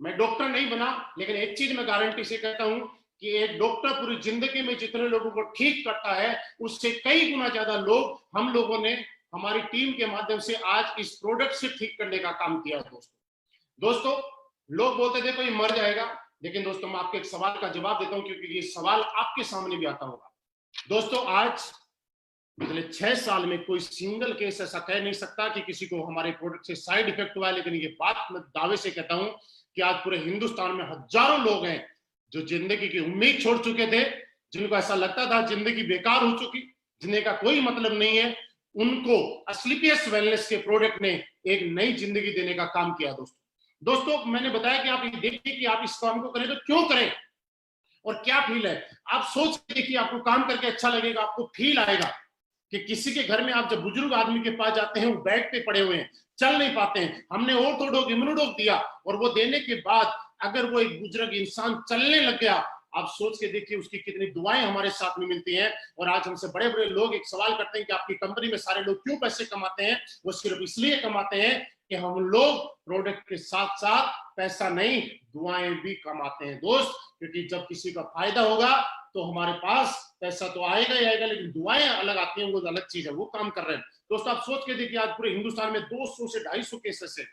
मैं डॉक्टर नहीं बना, लेकिन एक चीज मैं गारंटी से कहता हूं कि एक डॉक्टर पूरी जिंदगी में जितने लोगों को ठीक करता है उससे कई गुना ज्यादा लोग हम लोगों ने हमारी टीम के माध्यम से आज इस प्रोडक्ट से ठीक करने का काम किया। दोस्तों, लोग बोलते थे कोई मर जाएगा, लेकिन दोस्तों मैं आपके एक सवाल का जवाब देता हूं, क्योंकि ये सवाल आपके सामने भी आता होगा। दोस्तों, आज पिछले 6 साल में कोई सिंगल केस ऐसा कह नहीं सकता कि किसी को हमारे प्रोडक्ट से साइड इफेक्ट हुआ है। लेकिन ये बात मैं दावे से कहता हूं कि आज पूरे हिंदुस्तान में हजारों लोग हैं जो जिंदगी की उम्मीद छोड़ चुके थे, जिनको ऐसा लगता था जिंदगी बेकार हो चुकी, जीने का कोई मतलब नहीं है, उनको एस्क्लेपियस वेलनेस के प्रोडक्ट ने एक नई जिंदगी देने का काम किया। दोस्तों मैंने बताया कि आप ये देखिए कि आप इस काम को करें तो क्यों करें और क्या फील है। आप सोच के देखिए, आपको काम करके अच्छा लगेगा, आपको फील आएगा कि किसी के घर में आप जब बुजुर्ग आदमी के पास जाते हैं, वो बेड पे पड़े हुए हैं, चल नहीं पाते हैं, हमने ऑर्थोडॉक इम्यूनोडॉक दिया और वो देने के बाद अगर वो एक बुजुर्ग इंसान चलने लग गया, आप सोच के देखिए उसकी कितनी दुआएं हमारे साथ में मिलती हैं। और आज हमसे बड़े बड़े लोग एक सवाल करते हैं कि आपकी कंपनी में सारे लोग क्यों पैसे कमाते हैं। वो सिर्फ इसलिए कमाते हैं कि हम लोग प्रोडक्ट के साथ साथ पैसा नहीं, दुआएं भी कमाते हैं दोस्त। क्योंकि जब किसी का फायदा होगा तो हमारे पास पैसा तो आएगा ही आएगा, लेकिन दुआएं अलग आती हैं, वो अलग चीज है, वो काम कर रहे हैं। दोस्तों आप सोच के देखिए, आज पूरे हिंदुस्तान में 200 से 250 केसेस है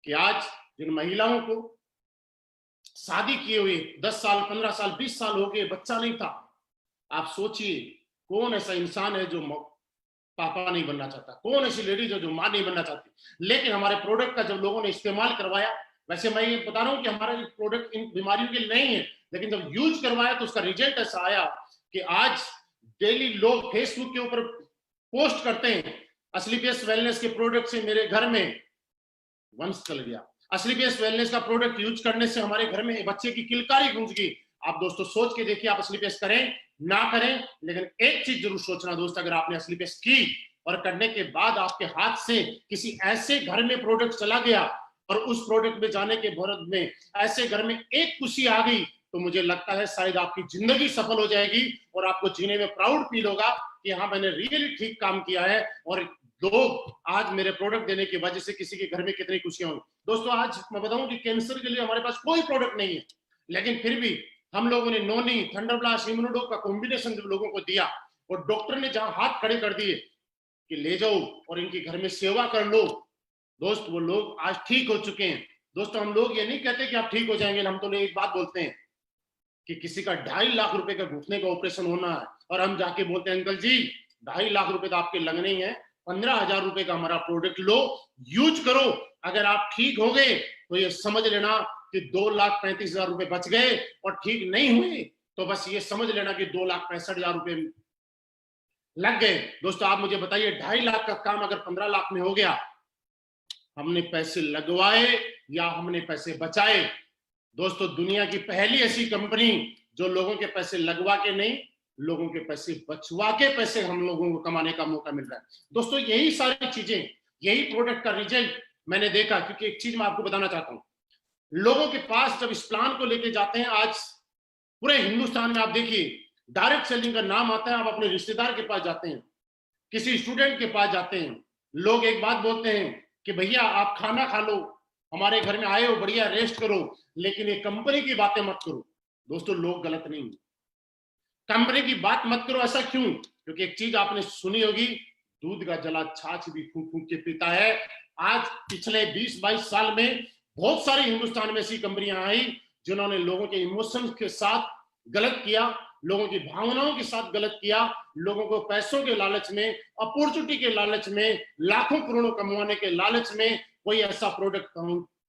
कि आज जिन महिलाओं को शादी किए हुए 10 साल 15 साल 20 साल हो गए, बच्चा नहीं था, आप सोचिए कौन ऐसा इंसान है जो पापा नहीं बनना चाहता, कौन ऐसी लेडीज है जो मां नहीं बनना चाहती। लेकिन हमारे प्रोडक्ट का जब लोगों ने इस्तेमाल करवाया, वैसे मैं ये बता रहा हूं कि हमारा प्रोडक्ट इन बीमारियों के लिए नहीं है, लेकिन जब यूज करवाया तो उसका रिजल्ट ऐसा आया कि आज डेली लोग फेसबुक के ऊपर पोस्ट करते हैं, एस्क्लेपियस वेलनेस के प्रोडक्ट से मेरे घर में वंश चल गया, एस्क्लेपियस वेलनेस का प्रोडक्ट यूज करने से हमारे घर में बच्चे की किलकारी गूंज गई। आप दोस्तों सोच के देखिए, आप एस्क्लेपियस करें ना करें, लेकिन एक चीज जरूर सोचना दोस्त, अगर आपने एस्क्लेपियस की और करने के बाद आपके हाथ से किसी ऐसे घर में प्रोडक्ट चला गया और उस प्रोडक्ट में जाने के भरत में ऐसे घर में एक खुशी आ गई, तो मुझे लगता है शायद आपकी जिंदगी सफल हो जाएगी और आपको जीने में प्राउड फील होगा कि हाँ मैंने रियली ठीक काम किया है और लोग आज मेरे प्रोडक्ट देने की वजह से किसी के घर में कितनी खुशियां होंगी। दोस्तों आज मैं बताऊं कि कैंसर के लिए हमारे पास कोई प्रोडक्ट नहीं है, लेकिन फिर भी हम लोगों ने नोनी थंडरब्लास्ट इम्यूनोडॉक का कॉम्बिनेशन लोगों को दिया और डॉक्टर ने जहां हाथ खड़े कर दिए कि ले जाओ और इनके घर में सेवा कर लो, दोस्त वो लोग आज ठीक हो चुके हैं। दोस्तों हम लोग ये नहीं कहते कि आप ठीक हो जाएंगे, हम तो एक बात बोलते हैं कि किसी का 2.5 लाख रुपए का घुटने का ऑपरेशन होना है और हम जाके बोलते हैं अंकल जी 2.5 लाख रुपए तो आपके लगने ही है, 15,000 रुपए का हमारा प्रोडक्ट लो, यूज करो, अगर आप ठीक हो गए तो ये समझ लेना कि 2,35,000 रुपए बच गए, और ठीक नहीं हुए तो बस ये समझ लेना कि 2,65,000 रुपए लग गए। दोस्तों आप मुझे बताइए 2.5 लाख का काम अगर 15 लाख में हो गया, हमने पैसे लगवाए या हमने पैसे बचाए। दोस्तों दुनिया की पहली ऐसी कंपनी जो लोगों के पैसे लगवा के नहीं, लोगों के पैसे बचवा के पैसे हम लोगों को कमाने का मौका मिल रहा है। दोस्तों यही सारी चीजें, यही प्रोडक्ट का रिजल्ट मैंने देखा। क्योंकि एक चीज मैं आपको बताना चाहता हूं, लोगों के पास जब इस प्लान को लेके जाते हैं, आज पूरे हिंदुस्तान में आप देखिए डायरेक्ट सेलिंग का नाम आता है, आप अपने रिश्तेदार के पास जाते हैं, किसी स्टूडेंट के पास जाते हैं, लोग एक बात बोलते हैं कि भैया आप खाना खा लो, हमारे घर में आए हो, बढ़िया रेस्ट करो, लेकिन ये कंपनी की बातें मत करो। दोस्तों लोग गलत नहीं, कंपनी की बात मत करो। ऐसा क्यों? क्योंकि एक चीज आपने सुनी होगी, दूध का जला छाछ भी फूंक फूंक के पीता है। आज पिछले 20-22 साल में बहुत सारी हिंदुस्तान में ऐसी कंपनियां आई जिन्होंने लोगों के इमोशंस के साथ गलत किया, लोगों की भावनाओं के साथ गलत किया, लोगों को पैसों के लालच में, अपॉर्चुनिटी के लालच में, लाखों करोड़ों कमाने के लालच में कोई ऐसा प्रोडक्ट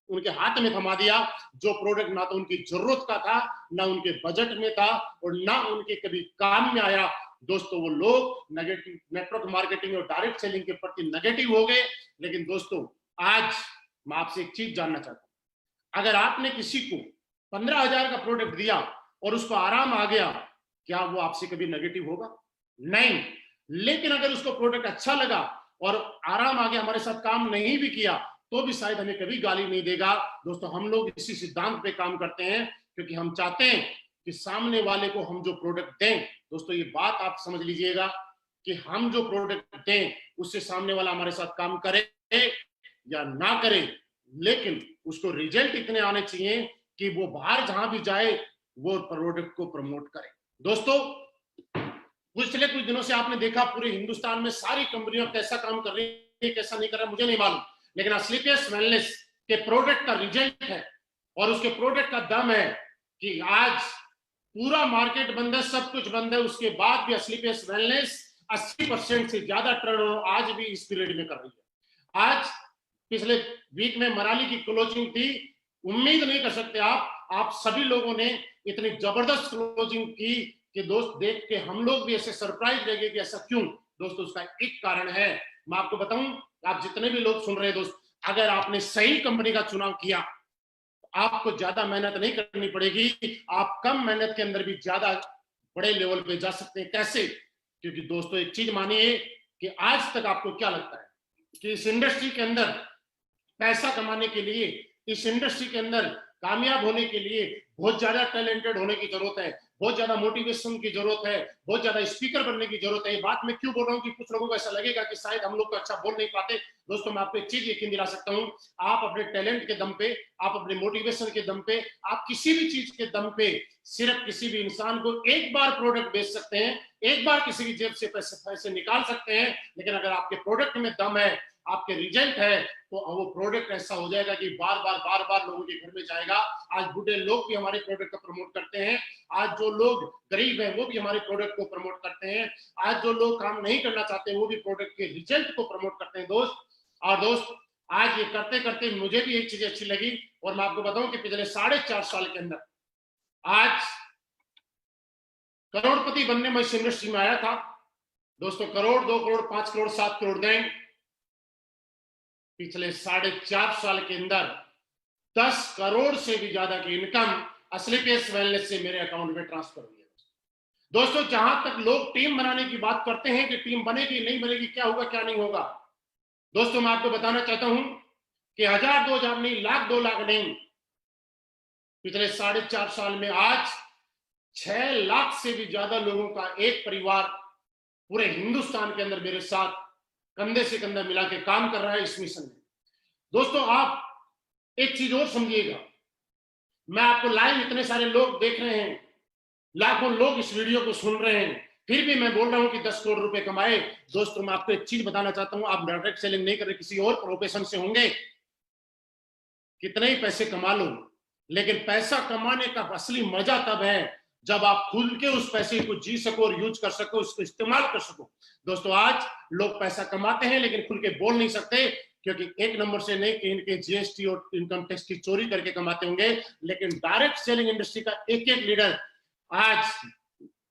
उनके हाथ में थमा दिया जो प्रोडक्ट ना तो उनकी जरूरत का था, ना उनके बजट में था और ना उनके कभी काम में आया। दोस्तों वो लोग नेगेटिव नेटवर्क मार्केटिंग और डायरेक्ट सेलिंग के प्रति नेगेटिव हो गए। लेकिन दोस्तों आज मैं आपसे एक चीज जानना चाहता हूं, अगर आपने किसी को 15,000 का प्रोडक्ट दिया और उसको आराम आ गया, क्या वो आपसे कभी नेगेटिव होगा? नहीं। लेकिन अगर उसको प्रोडक्ट अच्छा लगा और आराम आ गया, हमारे साथ काम नहीं भी किया, तो भी शायद हमें कभी गाली नहीं देगा। दोस्तों हम लोग इसी सिद्धांत पे काम करते हैं क्योंकि हम चाहते हैं कि सामने वाले को हम जो प्रोडक्ट दें, दोस्तों ये बात आप समझ लीजिएगा कि हम जो प्रोडक्ट दें उससे सामने वाला हमारे साथ काम करे या ना करे, लेकिन उसको रिजल्ट इतने आने चाहिए कि वो बाहर जहां भी जाए वो प्रोडक्ट को प्रमोट करे। दोस्तों पिछले कुछ दिनों से आपने देखा पूरे हिंदुस्तान में सारी कंपनियां कैसा काम कर रही है, कैसा नहीं कर रहा मुझे नहीं मालूम, लेकिन एस्क्लेपियस वेलनेस के प्रोडक्ट का रिजल्ट है और उसके प्रोडक्ट का दम है कि आज पूरा मार्केट बंद है, सब कुछ बंद है, उसके बाद भी एस्क्लेपियस वेलनेस 80% से ज्यादा टर्नओवर आज भी इस पीरियड में कर रही है। आज पिछले वीक में मनाली की क्लोजिंग थी, उम्मीद नहीं कर सकते आप सभी लोगों ने इतनी जबरदस्त क्लोजिंग की कि दोस्त देख के हम लोग भी ऐसे सरप्राइज रहेंगे कि ऐसा क्यों। दोस्तों उसका एक कारण है, मैं आपको बताऊं, आप जितने भी लोग सुन रहे हैं दोस्त, अगर आपने सही कंपनी का चुनाव किया, आपको ज्यादा मेहनत नहीं करनी पड़ेगी, आप कम मेहनत के अंदर भी ज्यादा बड़े लेवल पे जा सकते हैं। कैसे? क्योंकि दोस्तों एक चीज मानिए कि आज तक आपको क्या लगता है कि इस इंडस्ट्री के अंदर पैसा कमाने के लिए, इस इंडस्ट्री के अंदर कामयाब होने के लिए बहुत ज्यादा टैलेंटेड होने की जरूरत है, बहुत ज्यादा मोटिवेशन की जरूरत है, बहुत ज्यादा स्पीकर बनने की जरूरत है। ये बात मैं क्यों बोल रहा हूँ कि कुछ लोगों को ऐसा लगेगा कि शायद हम लोग तो अच्छा बोल नहीं पाते। दोस्तों मैं आपको एक चीज यकीन दिला सकता हूँ, आप अपने टैलेंट के दम पे, आप अपने मोटिवेशन के दम पे, आप किसी भी चीज के दम पे सिर्फ किसी भी इंसान को एक बार प्रोडक्ट बेच सकते हैं, एक बार किसी की जेब से पैसे निकाल सकते हैं। लेकिन अगर आपके प्रोडक्ट में दम है, आपके रिजल्ट है, तो वो प्रोडक्ट ऐसा हो जाएगा कि बार बार लोगों के घर में जाएगा। आज बूढ़े लोग भी हमारे प्रोडक्ट को प्रमोट करते हैं, आज जो लोग गरीब हैं वो भी हमारे प्रोडक्ट को प्रमोट करते हैं, आज जो लोग काम नहीं करना चाहते हैं वो भी प्रोडक्ट के रिजल्ट को प्रमोट करते हैं दोस्त। और दोस्त आज ये करते करते मुझे भी एक चीज अच्छी लगी, और मैं आपको बताऊं कि पिछले 4.5 साल के अंदर आज करोड़पति बनने में इस इंडस्ट्री में आया था। दोस्तों करोड़, 2 करोड़, 5 करोड़, 7 करोड़ दें, पिछले 4.5 साल के अंदर 10 करोड़ से भी ज्यादा की इनकम असलीपेस वेलनेस से मेरे अकाउंट में ट्रांसफर हुई है। दोस्तों जहां तक लोग टीम बनाने की बात करते हैं कि टीम बनेगी नहीं बनेगी, क्या होगा क्या नहीं होगा, दोस्तों मैं आपको बताना चाहता हूं कि 1000, 2000 नहीं, लाख, 2 लाख नहीं, पिछले 4.5 साल में आज 6 लाख से भी ज्यादा लोगों का एक परिवार पूरे हिंदुस्तान के अंदर मेरे साथ कंधे से कंधा मिला के काम कर रहा है इस मिशन में। दोस्तों आप एक चीज और समझिएगा, मैं आपको लाइव इतने सारे लोग देख रहे हैं, लाखों लोग इस वीडियो को सुन रहे हैं, फिर भी मैं बोल रहा हूं कि 10 करोड़ रुपए कमाए। दोस्तों मैं आपको एक चीज बताना चाहता हूं, आप डायरेक्ट सेलिंग नहीं कर रहे, किसी और प्रोफेशन से होंगे, कितने ही पैसे कमा लो, लेकिन पैसा कमाने का असली मजा तब है जब आप खुल के उस पैसे को जी सको और यूज कर सको, उसको इस्तेमाल कर सको। दोस्तों आज लोग पैसा कमाते हैं लेकिन खुल के बोल नहीं सकते, क्योंकि एक नंबर से नहीं कि इनके जीएसटी और इनकम टैक्स की चोरी करके कमाते होंगे। लेकिन डायरेक्ट सेलिंग इंडस्ट्री का एक एक लीडर आज,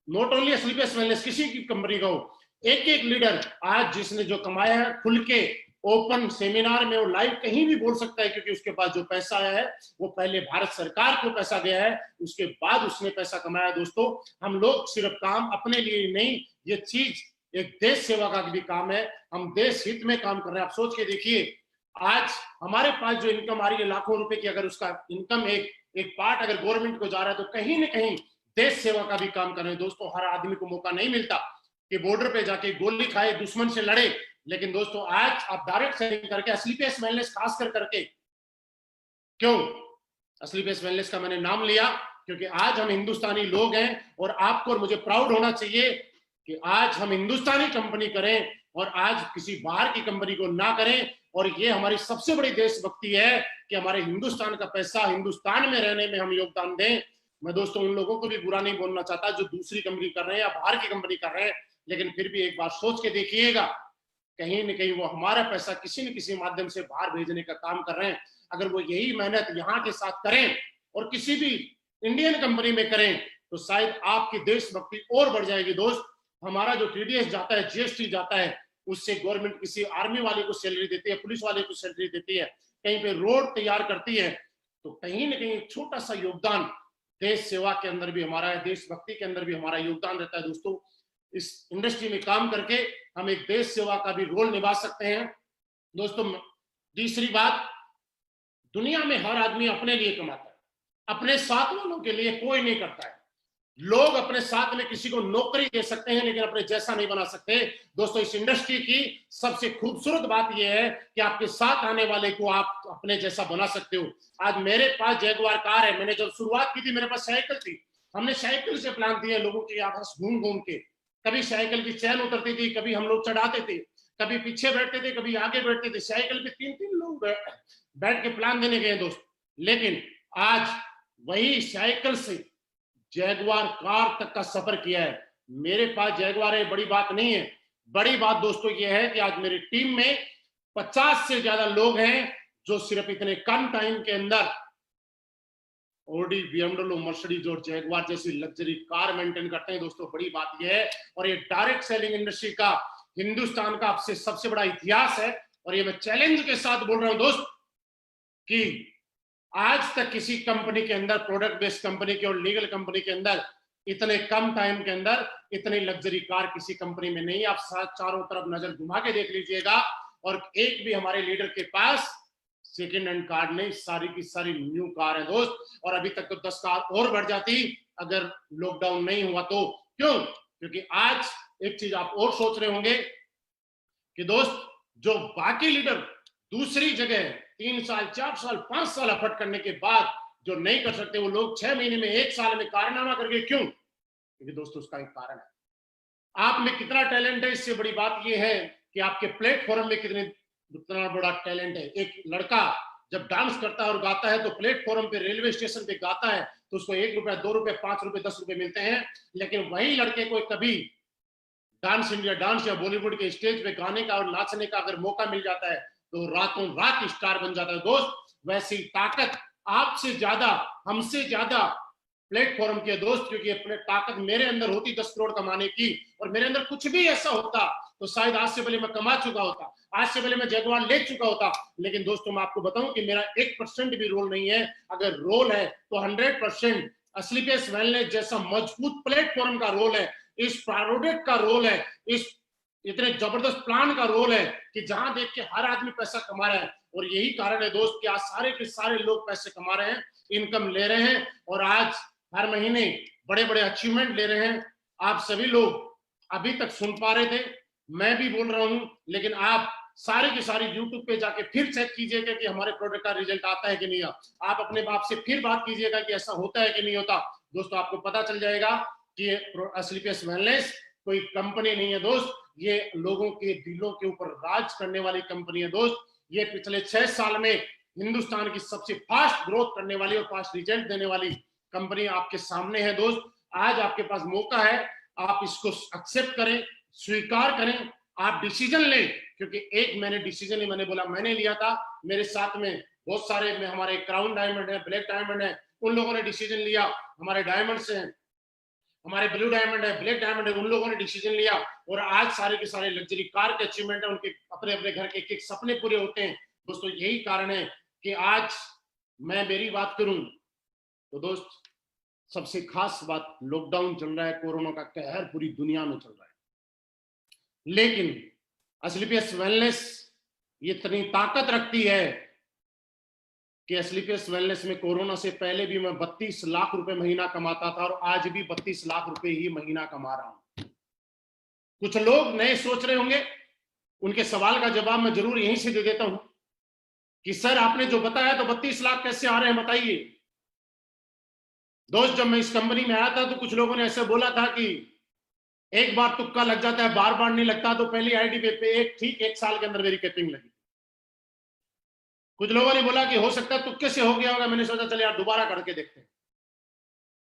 नॉट ओनली असलीपेस वेलनेस, किसी की कंपनी का हो, एक एक लीडर आज जिसने जो कमाया है खुल के ओपन सेमिनार में वो लाइव कहीं भी बोल सकता है, क्योंकि उसके पास जो पैसा आया है वो पहले भारत सरकार को पैसा गया है, उसके बाद उसने पैसा कमाया। दोस्तों हम लोग सिर्फ काम अपने लिए नहीं, ये चीज एक देश सेवा का भी काम है, हम देश हित में काम कर रहे हैं। आप सोच के देखिए, आज हमारे पास जो इनकम आ रही है लाखों रुपए की, अगर उसका इनकम एक पार्ट अगर गवर्नमेंट को जा रहा है तो कहीं ना कहीं देश सेवा का भी काम कर रहे हैं। दोस्तों हर आदमी को मौका नहीं मिलता कि बॉर्डर पे जाके गोली खाए, दुश्मन से लड़े, लेकिन दोस्तों आज आप डायरेक्ट सेलिंग करके असलीपेस वेलनेस खास करके, क्यों असलीपेस वेलनेस का मैंने नाम लिया, क्योंकि आज हम हिंदुस्तानी लोग हैं और आपको और मुझे प्राउड होना चाहिए कि आज हम हिंदुस्तानी कंपनी करें और आज किसी बाहर की कंपनी को ना करें। और ये हमारी सबसे बड़ी देशभक्ति है कि हमारे हिंदुस्तान का पैसा हिंदुस्तान में रहने में हम योगदान दें। मैं दोस्तों उन लोगों को भी बुरा नहीं बोलना चाहता जो दूसरी कंपनी कर रहे हैं या बाहर की कंपनी कर रहे हैं, लेकिन फिर भी एक बार सोच के देखिएगा, कहीं न कहीं वो हमारा पैसा किसी न किसी माध्यम से बाहर भेजने का काम कर रहे हैं। अगर वो यही मेहनत यहाँ के साथ करें और किसी भी इंडियन कंपनी में करें तो शायद आपकी देशभक्ति और बढ़ जाएगी। दोस्त हमारा जो टीडीएस जाता है, जीएसटी जाता है, उससे गवर्नमेंट किसी आर्मी वाले को सैलरी देती है, पुलिस वाले को सैलरी देती है, कहीं पे रोड तैयार करती है, तो कहीं ना कहीं छोटा सा योगदान देश सेवा के अंदर भी हमारा है, देशभक्ति के अंदर भी हमारा योगदान रहता है। दोस्तों इस इंडस्ट्री में काम करके हम एक देश सेवा का भी रोल निभा सकते हैं। दोस्तों तीसरी बात, दुनिया में हर आदमी अपने लिए कमाता है, अपने साथ वालों के लिए कोई नहीं करता है। लोग अपने साथ में किसी को नौकरी दे सकते हैं लेकिन अपने जैसा नहीं बना सकते। दोस्तों इस इंडस्ट्री की सबसे खूबसूरत बात यह है कि आपके साथ आने वाले को आप अपने जैसा बना सकते हो। आज मेरे पास जैगुआर कार है, मैंने जब शुरुआत की थी मेरे पास साइकिल थी, हमने साइकिल से प्लान दिए लोगों के आपस घूम घूम के, कभी साइकिल की चैन उतरती थी, कभी हम लोग चढ़ाते थे, कभी पीछे बैठते थे, कभी आगे बैठते थे, साइकिल पे 3-3 लोग बैठ के प्लान देने गए दोस्त। लेकिन आज वही साइकिल से जैगुआर कार तक का सफर किया है। मेरे पास जैगुआर है, बड़ी बात नहीं है। बड़ी बात दोस्तों ये है कि आज मेरी टीम में 50 से ज्यादा लोग हैं जो सिर्फ इतने कम टाइम के अंदर ऑडी, बीएमडब्ल्यू, मर्सिडीज और जैगवार जैसी लग्जरी कार मेंटेन करते हैं दोस्तों, बड़ी बात यह है। और ये डायरेक्ट सेलिंग इंडस्ट्री का हिंदुस्तान का आपसे सबसे बड़ा इतिहास है। और ये मैं चैलेंज के साथ बोल रहा हूं दोस्त कि आज तक किसी कंपनी के अंदर, प्रोडक्ट बेस्ड कंपनी के और लीगल कंपनी के अंदर, इतने कम टाइम के अंदर इतनी लग्जरी कार किसी कंपनी में नहीं। आप चारों तरफ नजर घुमा के देख लीजिएगा, और एक भी हमारे लीडर के पास सेकेंड हैंड कार नहीं, सारी की सारी न्यू कार है दोस्त। और अभी तक तो 10 कार और बढ़ जाती अगर लॉकडाउन नहीं हुआ तो। क्यों? क्योंकि आज एक चीज आप और सोच रहे होंगे कि दोस्त, जो बाकी लीडर दूसरी जगह 3 साल 4 साल 5 साल एफर्ट करने के बाद जो नहीं कर सकते, वो लोग 6 महीने में 1 साल में कारनामा करके क्यों? क्योंकि दोस्तों उसका एक कारण है, आप में कितना टैलेंट है। इससे बड़ी बात यह है कि आपके प्लेटफॉर्म में कितना बड़ा टैलेंट है। एक लड़का जब डांस करता है और गाता है तो प्लेटफॉर्म पे, रेलवे स्टेशन पे गाता है तो उसको 1 रुपया, 2 रुपए, 5 रुपए, 10 रुपए मिलते हैं। लेकिन वही लड़के को कभी डांस इंडिया डांस या बॉलीवुड के स्टेज पे गाने का और नाचने का अगर मौका मिल जाता है तो रातों रात स्टार बन जाता है दोस्त। वैसी ताकत आपसे ज्यादा, हमसे ज्यादा प्लेटफॉर्म के दोस्त, क्योंकि अपने ताकत मेरे अंदर होती 10 करोड़ कमाने की, और मेरे अंदर कुछ भी ऐसा होता तो शायद आज से पहले मैं कमा चुका होता, आज से पहले मैं जगवार ले चुका होता। लेकिन दोस्तों मैं आपको बताऊं कि मेरा 1% भी रोल नहीं है। अगर रोल है तो 100% असलीपेस वेलनेस जैसा मजबूत प्लेटफॉर्म का रोल है, इस प्रोडक्ट का रोल है, इस इतने जबरदस्त प्लान का रोल है कि जहां देख के हर आदमी पैसा कमा रहा है। और यही कारण है दोस्त कि आज सारे के सारे लोग पैसे कमा रहे हैं, इनकम ले रहे हैं, और आज हर महीने बड़े बड़े अचीवमेंट ले रहे हैं। आप सभी लोग अभी तक सुन पा रहे थे, मैं भी बोल रहा हूं, लेकिन आप सारे के सारे यूट्यूब पे जाके फिर चेक कीजिएगा कि हमारे प्रोडक्ट का रिजल्ट आता है कि नहीं। आप अपने बाप से फिर बात कीजिएगा कि ऐसा होता है कि नहीं होता। दोस्तों आपको पता चल जाएगा कि असलीपेस वेलनेस कोई कंपनी नहीं है दोस्त, ये लोगों के दिलों के ऊपर राज करने वाली कंपनी है दोस्त। ये पिछले 6 साल में हिंदुस्तान की सबसे फास्ट ग्रोथ करने वाली और फास्ट रिजल्ट देने वाली कंपनी आपके सामने है दोस्त। आज आपके पास मौका है, आप इसको एक्सेप्ट करें, स्वीकार करें, आप डिसीजन लें। क्योंकि एक मैंने डिसीजन ही मैंने बोला, मैंने लिया था, मेरे साथ में बहुत सारे में हमारे क्राउन डायमंड है, ब्लैक डायमंड है, उन लोगों ने डिसीजन लिया। हमारे डायमंड्स हैं, हमारे ब्लू डायमंड है, ब्लैक डायमंड है, उन लोगों ने डिसीजन लिया। और आज सारे के सारे लग्जरी कार के अचीवमेंट है, उनके अपने अपने घर के एक सपने पूरे होते हैं दोस्तों। यही कारण है कि आज मैं मेरी बात करूं तो दोस्त, सबसे खास बात, लॉकडाउन चल रहा है, कोरोना का कहर पूरी दुनिया में चल रहा है, लेकिन असलीपेस वेलनेस ये इतनी ताकत रखती है कि असलीपेस वेलनेस में कोरोना से पहले भी मैं 32 लाख रुपए महीना कमाता था, और आज भी 32 लाख रुपए ही महीना कमा रहा हूं। कुछ लोग नए सोच रहे होंगे, उनके सवाल का जवाब मैं जरूर यहीं से दे देता हूं कि सर आपने जो बताया तो 32 लाख कैसे आ रहे हैं बताइए। दोस्त जब मैं इस कंपनी में आया था तो कुछ लोगों ने ऐसे बोला था कि एक बार तुक्का लग जाता है, बार बार नहीं लगता। तो पहली आईडी पे एक साल के अंदर मेरी कैपिंग लगी। कुछ लोगों ने बोला कि हो सकता है तुक्के से हो गया होगा, मैंने सोचा चले यार दोबारा करके देखते हैं।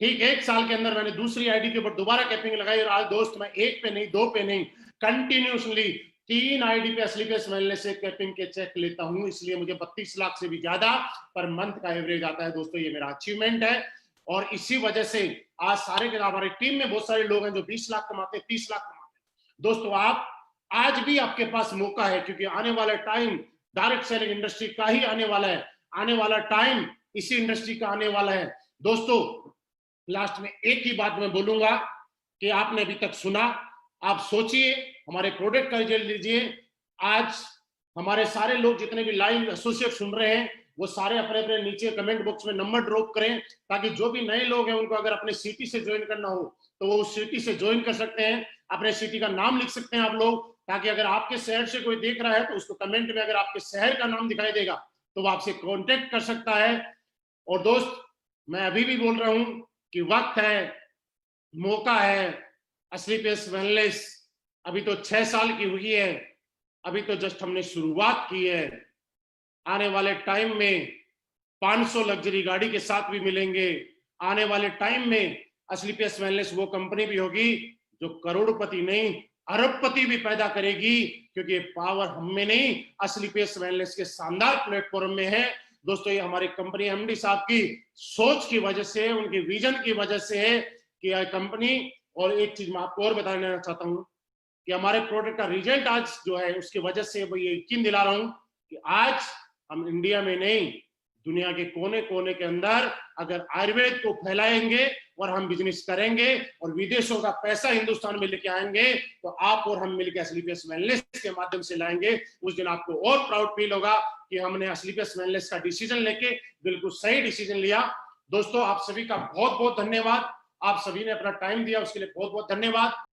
ठीक 1 साल के अंदर मैंने दूसरी आईडी के ऊपर दोबारा कैपिंग लगाई, और आज दोस्त मैं 1 पे नहीं, 2 पे नहीं, कंटिन्यूसली 3 आईडी पे असलीपेस वेलनेस से कैपिंग के चेक लेता हूं। इसलिए मुझे 32 लाख से भी ज्यादा पर मंथ का एवरेज आता है दोस्तों। ये मेरा अचीवमेंट है, और इसी वजह से आज सारे के हमारी टीम में बहुत सारे लोग हैं जो 20 लाख कमाते हैं, 30 लाख कमाते हैं। दोस्तों आप आज भी आपके पास मौका है, क्योंकि आने वाला टाइम डायरेक्ट सेलिंग इंडस्ट्री का ही आने वाला है, आने वाला टाइम इसी इंडस्ट्री का आने वाला है दोस्तों। लास्ट में एक ही बात मैं बोलूंगा कि आपने अभी तक सुना, आप सोचिए, हमारे प्रोडक्ट का रिजल्ट लीजिए। आज हमारे सारे लोग जितने भी लाइव एसोसिएट सुन रहे हैं वो सारे अपने अपने नीचे कमेंट बॉक्स में नंबर ड्रॉप करें, ताकि जो भी नए लोग हैं उनको अगर अपने सिटी से ज्वाइन करना हो तो वो उस सिटी से ज्वाइन कर सकते हैं। अपने सिटी का नाम लिख सकते हैं आप लोग, ताकि अगर आपके शहर से कोई देख रहा है तो उसको कमेंट में अगर आपके शहर का नाम दिखाई देगा तो वो आपसे कांटेक्ट कर सकता है। और दोस्त मैं अभी भी बोल रहा हूं कि वक्त है, मौका है। असलीपेस वेलनेस अभी तो 6 साल की हुई है, अभी तो जस्ट हमने शुरुआत की है। आने वाले टाइम में 500 लग्जरी गाड़ी के साथ भी मिलेंगे। आने वाले टाइम में असलीपेस वेलनेस वो कंपनी भी होगी जो करोड़पति नहीं अरबपति भी पैदा करेगी, क्योंकि पावर हम में नहीं, असलीपेस वेलनेस के शानदार प्लेटफॉर्म में है। दोस्तों ये हमारी कंपनी एमडी साहब की सोच की वजह से, उनके विजन की वजह से है कि यह कंपनी। और एक चीज मैं आपको और बताना चाहता हूं कि हमारे प्रोडक्ट का रिजल्ट आज जो है उसकी वजह से मैं ये यकीन दिला रहा हूं कि आज हम इंडिया में नहीं, दुनिया के कोने कोने के अंदर अगर आयुर्वेद को फैलाएंगे और हम बिजनेस करेंगे और विदेशों का पैसा हिंदुस्तान में लेके आएंगे, तो आप और हम मिलकर एस्क्लेपियस वेलनेस के माध्यम से लाएंगे। उस दिन आपको और प्राउड फील होगा कि हमने एस्क्लेपियस वेलनेस का डिसीजन लेके बिल्कुल सही डिसीजन लिया। दोस्तों आप सभी का बहुत बहुत धन्यवाद। आप सभी ने अपना टाइम दिया, उसके लिए बहुत बहुत धन्यवाद।